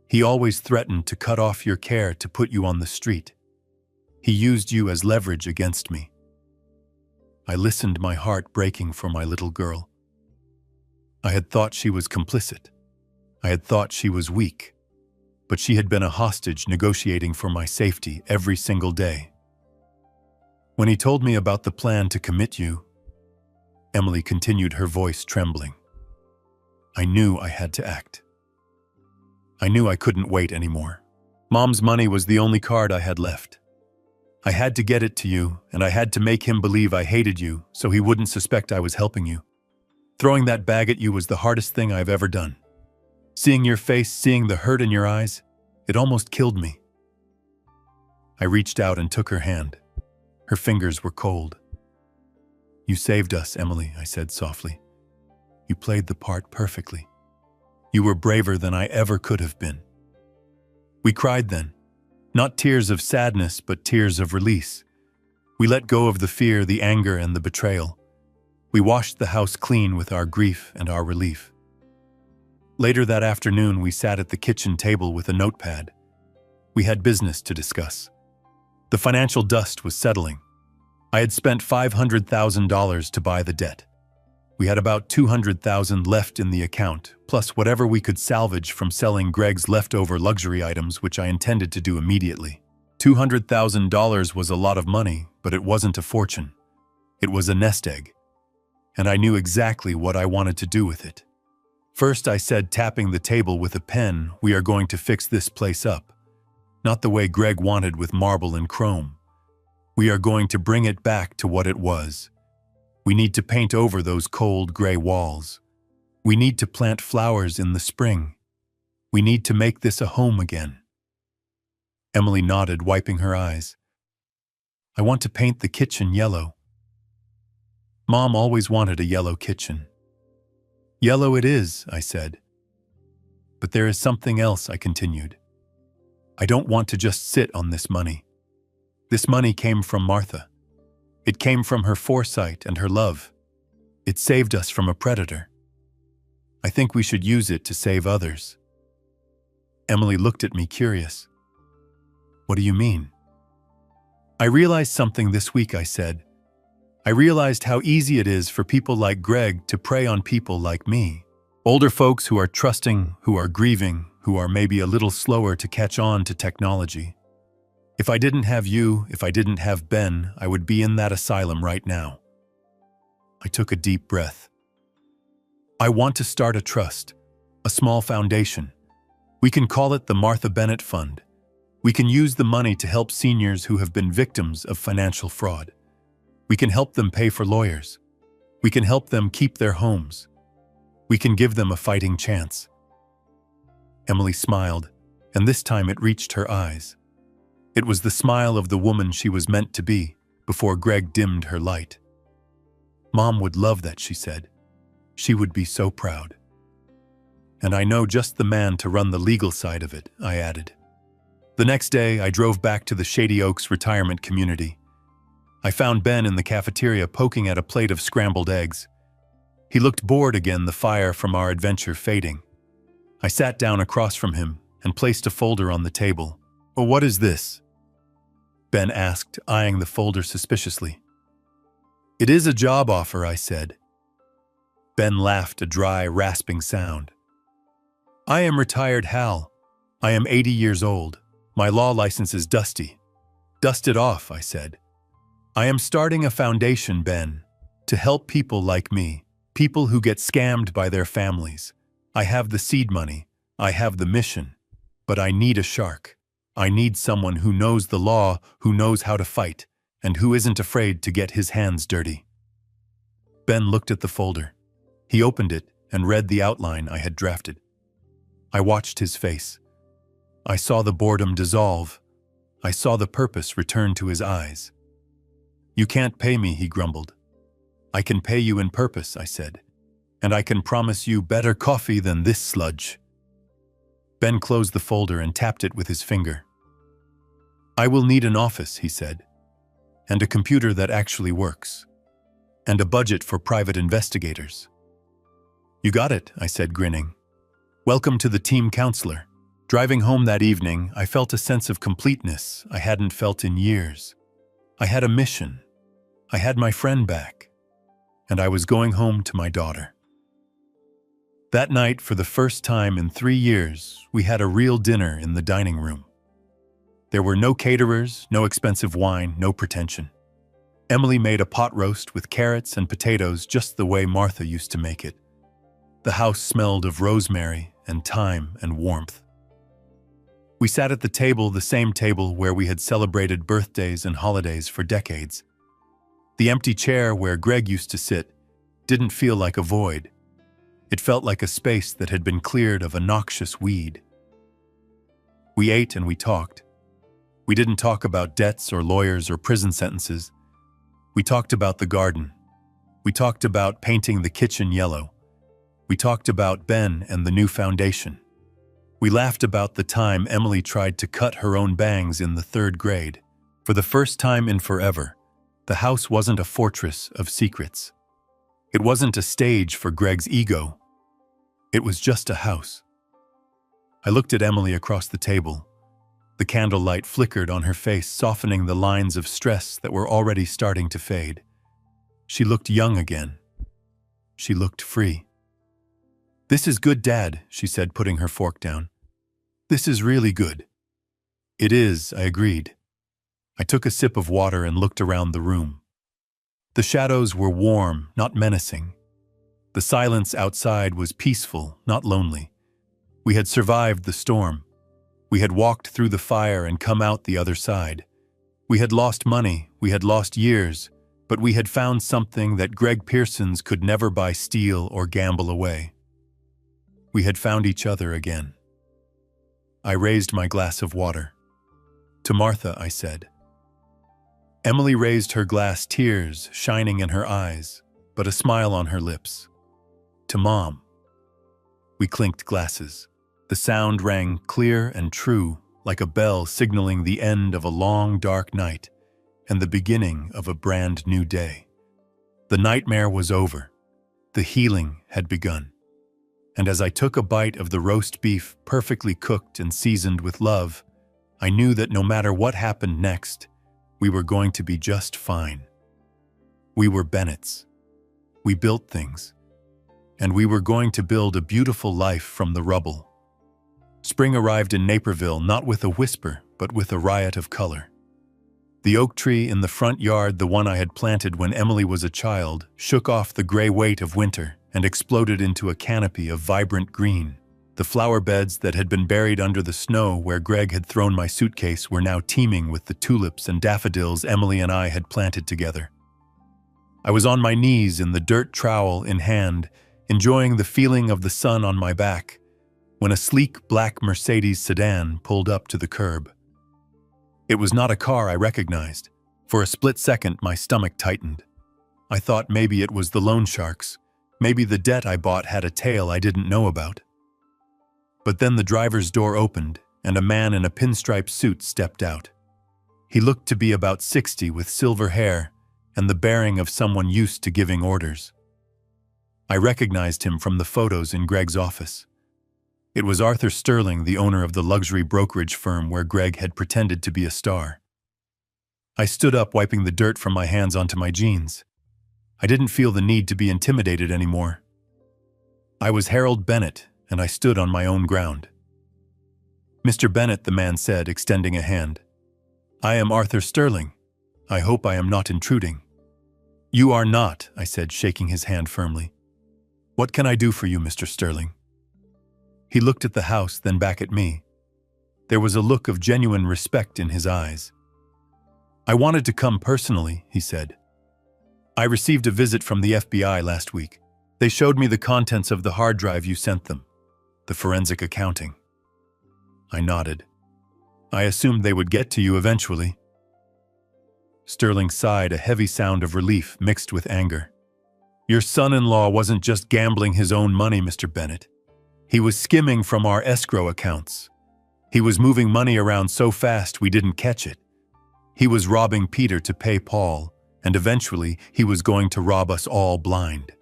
He always threatened to cut off your care to put you on the street. He used you as leverage against me." I listened, my heart breaking for my little girl. I had thought she was complicit. I had thought she was weak. But she had been a hostage negotiating for my safety every single day. "When he told me about the plan to commit you," Emily continued, her voice trembling, "I knew I had to act. I knew I couldn't wait anymore. Mom's money was the only card I had left. I had to get it to you, and I had to make him believe I hated you so he wouldn't suspect I was helping you. Throwing that bag at you was the hardest thing I've ever done. Seeing your face, seeing the hurt in your eyes, it almost killed me." I reached out and took her hand. Her fingers were cold. "You saved us, Emily," I said softly. "You played the part perfectly. You were braver than I ever could have been." We cried then. Not tears of sadness, but tears of release. We let go of the fear, the anger, and the betrayal. We washed the house clean with our grief and our relief. Later that afternoon, we sat at the kitchen table with a notepad. We had business to discuss. The financial dust was settling. I had spent $500,000 to buy the debt. We had about $200,000 left in the account, plus whatever we could salvage from selling Greg's leftover luxury items, which I intended to do immediately. $200,000 was a lot of money, but it wasn't a fortune. It was a nest egg. And I knew exactly what I wanted to do with it. First, I said, tapping the table with a pen, "We are going to fix this place up. Not the way Greg wanted, with marble and chrome. We are going to bring it back to what it was. We need to paint over those cold gray walls. We need to plant flowers in the spring. We need to make this a home again." Emily nodded, wiping her eyes. "I want to paint the kitchen yellow. Mom always wanted a yellow kitchen." "Yellow it is," I said. "But there is something else," I continued. "I don't want to just sit on this money. This money came from Martha. It came from her foresight and her love. It saved us from a predator. I think we should use it to save others." Emily looked at me, curious. "What do you mean?" "I realized something this week," I said. "I realized how easy it is for people like Greg to prey on people like me. Older folks who are trusting, who are grieving, who are maybe a little slower to catch on to technology. If I didn't have you, if I didn't have Ben, I would be in that asylum right now." I took a deep breath. "I want to start a trust, a small foundation. We can call it the Martha Bennett Fund. We can use the money to help seniors who have been victims of financial fraud. We can help them pay for lawyers. We can help them keep their homes. We can give them a fighting chance." Emily smiled, and this time it reached her eyes. It was the smile of the woman she was meant to be before Greg dimmed her light. "Mom would love that," she said. "She would be so proud." "And I know just the man to run the legal side of it," I added. The next day, I drove back to the Shady Oaks retirement community. I found Ben in the cafeteria poking at a plate of scrambled eggs. He looked bored again, the fire from our adventure fading. I sat down across from him and placed a folder on the table. "Well, what is this?" Ben asked, eyeing the folder suspiciously. "It is a job offer," I said. Ben laughed, a dry, rasping sound. "I am retired Hal. I am 80 years old. My law license is dusty." "Dust it off," I said. "I am starting a foundation, Ben, to help people like me, people who get scammed by their families. I have the seed money, I have the mission, but I need a shark. I need someone who knows the law, who knows how to fight, and who isn't afraid to get his hands dirty." Ben looked at the folder. He opened it and read the outline I had drafted. I watched his face. I saw the boredom dissolve. I saw the purpose return to his eyes. "You can't pay me," he grumbled. "I can pay you in purpose," I said. "And I can promise you better coffee than this sludge." Ben closed the folder and tapped it with his finger. "I will need an office," he said, "and a computer that actually works, and a budget for private investigators." "You got it," I said, grinning. "Welcome to the team counselor." Driving home that evening, I felt a sense of completeness I hadn't felt in years. I had a mission. I had my friend back. And I was going home to my daughter. That night, for the first time in 3 years, we had a real dinner in the dining room. There were no caterers, no expensive wine, no pretension. Emily made a pot roast with carrots and potatoes just the way Martha used to make it. The house smelled of rosemary and thyme and warmth. We sat at the table, the same table where we had celebrated birthdays and holidays for decades. The empty chair where Greg used to sit didn't feel like a void. It felt like a space that had been cleared of a noxious weed. We ate and we talked. We didn't talk about debts or lawyers or prison sentences. We talked about the garden. We talked about painting the kitchen yellow. We talked about Ben and the new foundation. We laughed about the time Emily tried to cut her own bangs in the 3rd grade. For the first time in forever, the house wasn't a fortress of secrets. It wasn't a stage for Greg's ego. It was just a house. I looked at Emily across the table. The candlelight flickered on her face, softening the lines of stress that were already starting to fade. She looked young again. She looked free. "This is good, Dad," she said, putting her fork down. "This is really good." "It is," I agreed. I took a sip of water and looked around the room. The shadows were warm, not menacing. The silence outside was peaceful, not lonely. We had survived the storm. We had walked through the fire and come out the other side. We had lost money, we had lost years, but we had found something that Greg Pearson's could never buy, steal, or gamble away. We had found each other again. I raised my glass of water. "To Martha," I said. Emily raised her glass, tears shining in her eyes, but a smile on her lips. "To Mom." We clinked glasses. The sound rang clear and true, like a bell signaling the end of a long, dark night and the beginning of a brand new day. The nightmare was over. The healing had begun. And as I took a bite of the roast beef, perfectly cooked and seasoned with love, I knew that no matter what happened next, we were going to be just fine. We were Bennetts. We built things. And we were going to build a beautiful life from the rubble. Spring arrived in Naperville not with a whisper, but with a riot of color. The oak tree in the front yard, the one I had planted when Emily was a child, shook off the gray weight of winter and exploded into a canopy of vibrant green. The flower beds that had been buried under the snow where Greg had thrown my suitcase were now teeming with the tulips and daffodils Emily and I had planted together. I was on my knees in the dirt, trowel in hand, enjoying the feeling of the sun on my back, when a sleek black Mercedes sedan pulled up to the curb. It was not a car I recognized. For a split second, my stomach tightened. I thought maybe it was the loan sharks. Maybe the debt I bought had a tail I didn't know about. But then the driver's door opened, and a man in a pinstripe suit stepped out. He looked to be about 60 with silver hair and the bearing of someone used to giving orders. I recognized him from the photos in Greg's office. It was Arthur Sterling, the owner of the luxury brokerage firm where Greg had pretended to be a star. I stood up, wiping the dirt from my hands onto my jeans. I didn't feel the need to be intimidated anymore. I was Harold Bennett, and I stood on my own ground. "Mr. Bennett," the man said, extending a hand. "I am Arthur Sterling. I hope I am not intruding." "You are not," I said, shaking his hand firmly. "What can I do for you, Mr. Sterling?" He looked at the house, then back at me. There was a look of genuine respect in his eyes. "I wanted to come personally," he said. "I received a visit from the FBI last week. They showed me the contents of the hard drive you sent them, the forensic accounting." I nodded. "I assumed they would get to you eventually." Sterling sighed, a heavy sound of relief mixed with anger. "Your son-in-law wasn't just gambling his own money, Mr. Bennett. He was skimming from our escrow accounts. He was moving money around so fast we didn't catch it. He was robbing Peter to pay Paul, and eventually he was going to rob us all blind.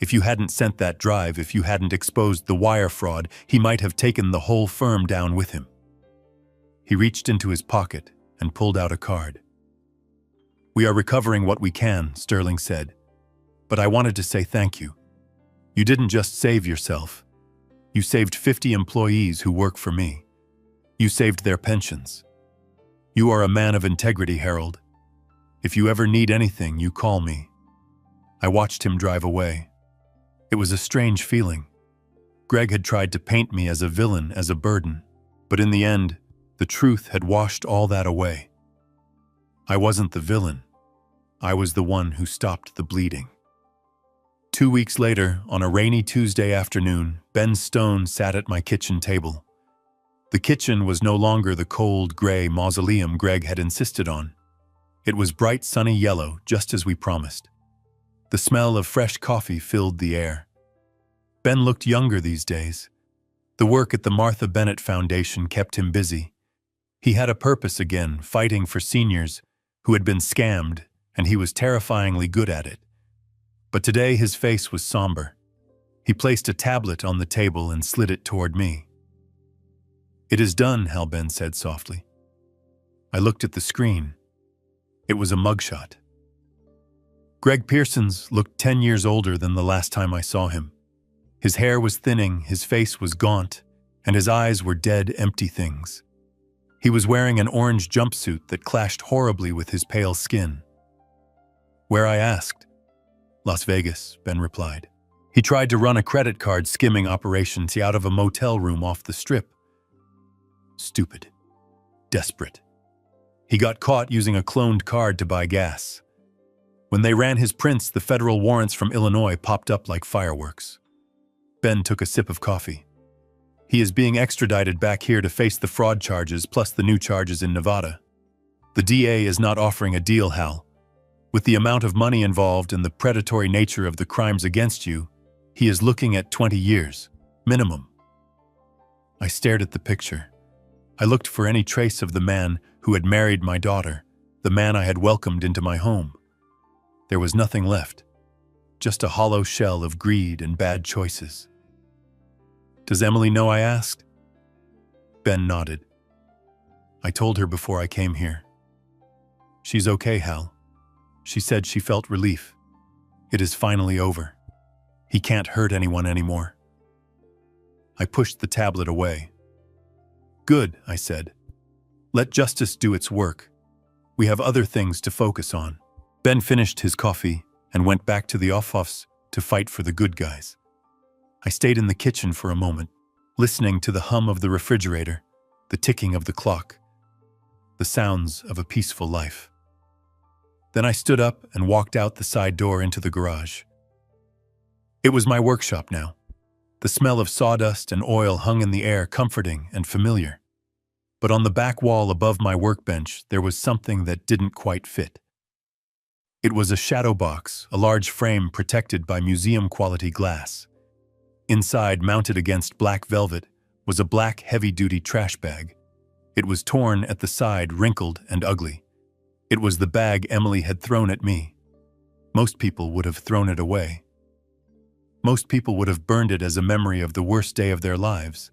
If you hadn't sent that drive, if you hadn't exposed the wire fraud, he might have taken the whole firm down with him." He reached into his pocket and pulled out a card. "We are recovering what we can," Sterling said. "But I wanted to say thank you. You didn't just save yourself. You saved 50 employees who work for me. You saved their pensions. You are a man of integrity, Harold. If you ever need anything, you call me." I watched him drive away. It was a strange feeling. Greg had tried to paint me as a villain, as a burden, but in the end, the truth had washed all that away. I wasn't the villain. I was the one who stopped the bleeding. 2 weeks later, on a rainy Tuesday afternoon, Ben Stone sat at my kitchen table. The kitchen was no longer the cold, gray mausoleum Greg had insisted on. It was bright, sunny yellow, just as we promised. The smell of fresh coffee filled the air. Ben looked younger these days. The work at the Martha Bennett Foundation kept him busy. He had a purpose again, fighting for seniors who had been scammed, and he was terrifyingly good at it. But today his face was somber. He placed a tablet on the table and slid it toward me. "It is done," Hal Ben said softly. I looked at the screen. It was a mugshot. Greg Pearson's looked 10 years older than the last time I saw him. His hair was thinning, his face was gaunt, and his eyes were dead, empty things. He was wearing an orange jumpsuit that clashed horribly with his pale skin. "Where?" I asked. "Las Vegas," Ben replied. He tried to run a credit card skimming operation out of a motel room off the strip. Stupid. Desperate. He got caught using a cloned card to buy gas. When they ran his prints, the federal warrants from Illinois popped up like fireworks. Ben took a sip of coffee. "He is being extradited back here to face the fraud charges plus the new charges in Nevada. The DA is not offering a deal, Hal. With the amount of money involved and the predatory nature of the crimes against you, he is looking at 20 years, minimum." I stared at the picture. I looked for any trace of the man who had married my daughter, the man I had welcomed into my home. There was nothing left, just a hollow shell of greed and bad choices. "Does Emily know?" I asked. Ben nodded. "I told her before I came here." "She's okay, Hal. She said she felt relief. It is finally over. He can't hurt anyone anymore." I pushed the tablet away. "Good," I said. "Let justice do its work. We have other things to focus on." Ben finished his coffee and went back to the office to fight for the good guys. I stayed in the kitchen for a moment, listening to the hum of the refrigerator, the ticking of the clock, the sounds of a peaceful life. Then I stood up and walked out the side door into the garage. It was my workshop now. The smell of sawdust and oil hung in the air, comforting and familiar. But on the back wall above my workbench, there was something that didn't quite fit. It was a shadow box, a large frame protected by museum-quality glass. Inside, mounted against black velvet, was a black, heavy-duty trash bag. It was torn at the side, wrinkled and ugly. It was the bag Emily had thrown at me. Most people would have thrown it away. Most people would have burned it as a memory of the worst day of their lives.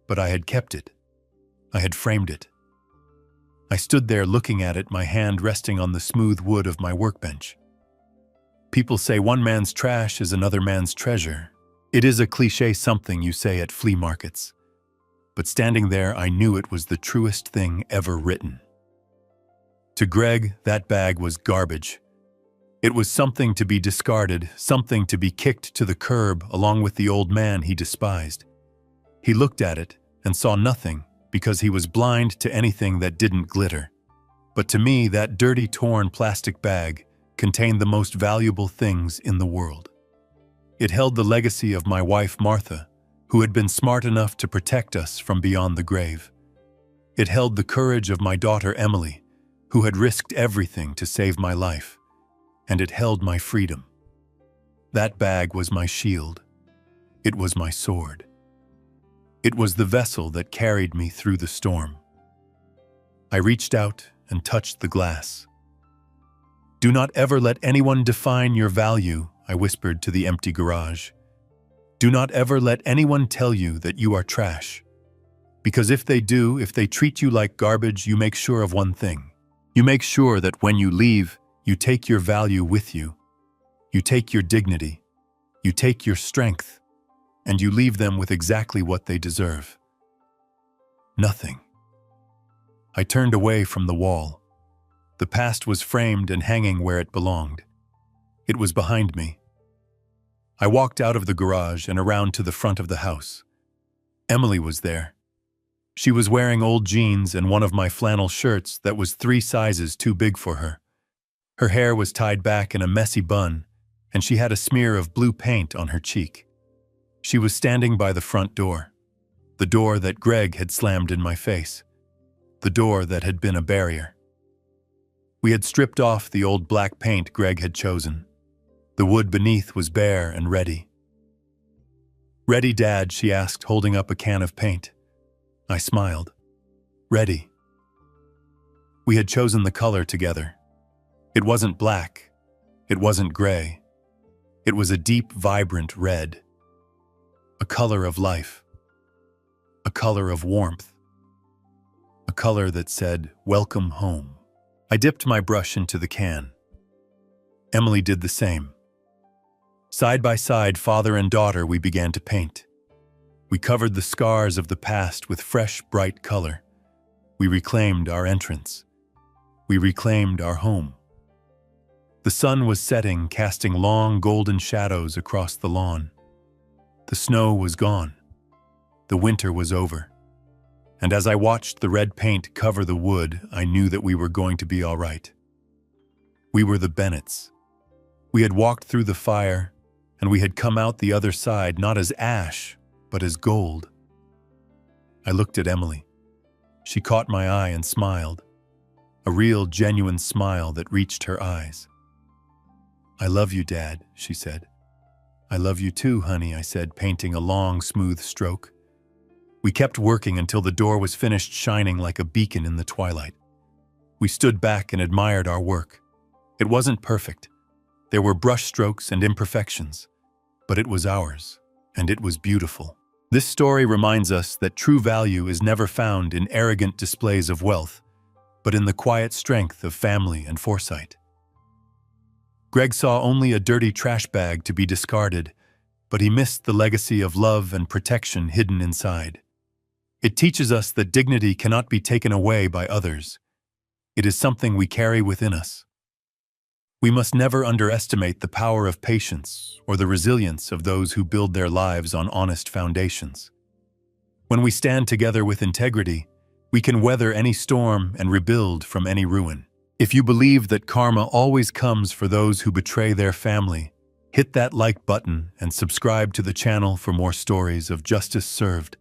But I had kept it. I had framed it. I stood there looking at it, my hand resting on the smooth wood of my workbench. People say one man's trash is another man's treasure. It is a cliché, something you say at flea markets. But standing there, I knew it was the truest thing ever written. To Greg, that bag was garbage. It was something to be discarded, something to be kicked to the curb along with the old man he despised. He looked at it and saw nothing because he was blind to anything that didn't glitter. But to me, that dirty, torn plastic bag contained the most valuable things in the world. It held the legacy of my wife, Martha, who had been smart enough to protect us from beyond the grave. It held the courage of my daughter, Emily, who had risked everything to save my life. And it held my freedom. That bag was my shield. It was my sword. It was the vessel that carried me through the storm. I reached out and touched the glass. "Do not ever let anyone define your value," I whispered to the empty garage. "Do not ever let anyone tell you that you are trash. Because if they do, if they treat you like garbage, you make sure of one thing. You make sure that when you leave, you take your value with you. You take your dignity. You take your strength. And you leave them with exactly what they deserve. Nothing." I turned away from the wall. The past was framed and hanging where it belonged. It was behind me. I walked out of the garage and around to the front of the house. Emily was there. She was wearing old jeans and one of my flannel shirts that was 3 sizes too big for her. Her hair was tied back in a messy bun, and she had a smear of blue paint on her cheek. She was standing by the front door, the door that Greg had slammed in my face, the door that had been a barrier. We had stripped off the old black paint Greg had chosen. The wood beneath was bare and ready. "Ready, Dad?" she asked, holding up a can of paint. I smiled. "Ready." We had chosen the color together. It wasn't black. It wasn't gray. It was a deep, vibrant red. A color of life. A color of warmth. A color that said, "Welcome home." I dipped my brush into the can. Emily did the same. Side by side, father and daughter, we began to paint. We covered the scars of the past with fresh, bright color. We reclaimed our entrance. We reclaimed our home. The sun was setting, casting long, golden shadows across the lawn. The snow was gone. The winter was over. And as I watched the red paint cover the wood, I knew that we were going to be all right. We were the Bennetts. We had walked through the fire, and we had come out the other side not as ash, but as gold. I looked at Emily. She caught my eye and smiled, a real, genuine smile that reached her eyes. "I love you, Dad," she said. "I love you too, honey," I said, painting a long, smooth stroke. We kept working until the door was finished shining like a beacon in the twilight. We stood back and admired our work. It wasn't perfect. There were brush strokes and imperfections, but it was ours, and it was beautiful. This story reminds us that true value is never found in arrogant displays of wealth, but in the quiet strength of family and foresight. Greg saw only a dirty trash bag to be discarded, but he missed the legacy of love and protection hidden inside. It teaches us that dignity cannot be taken away by others. It is something we carry within us. We must never underestimate the power of patience or the resilience of those who build their lives on honest foundations. When we stand together with integrity, we can weather any storm and rebuild from any ruin. If you believe that karma always comes for those who betray their family, Hit that like button and subscribe to the channel for more stories of justice served.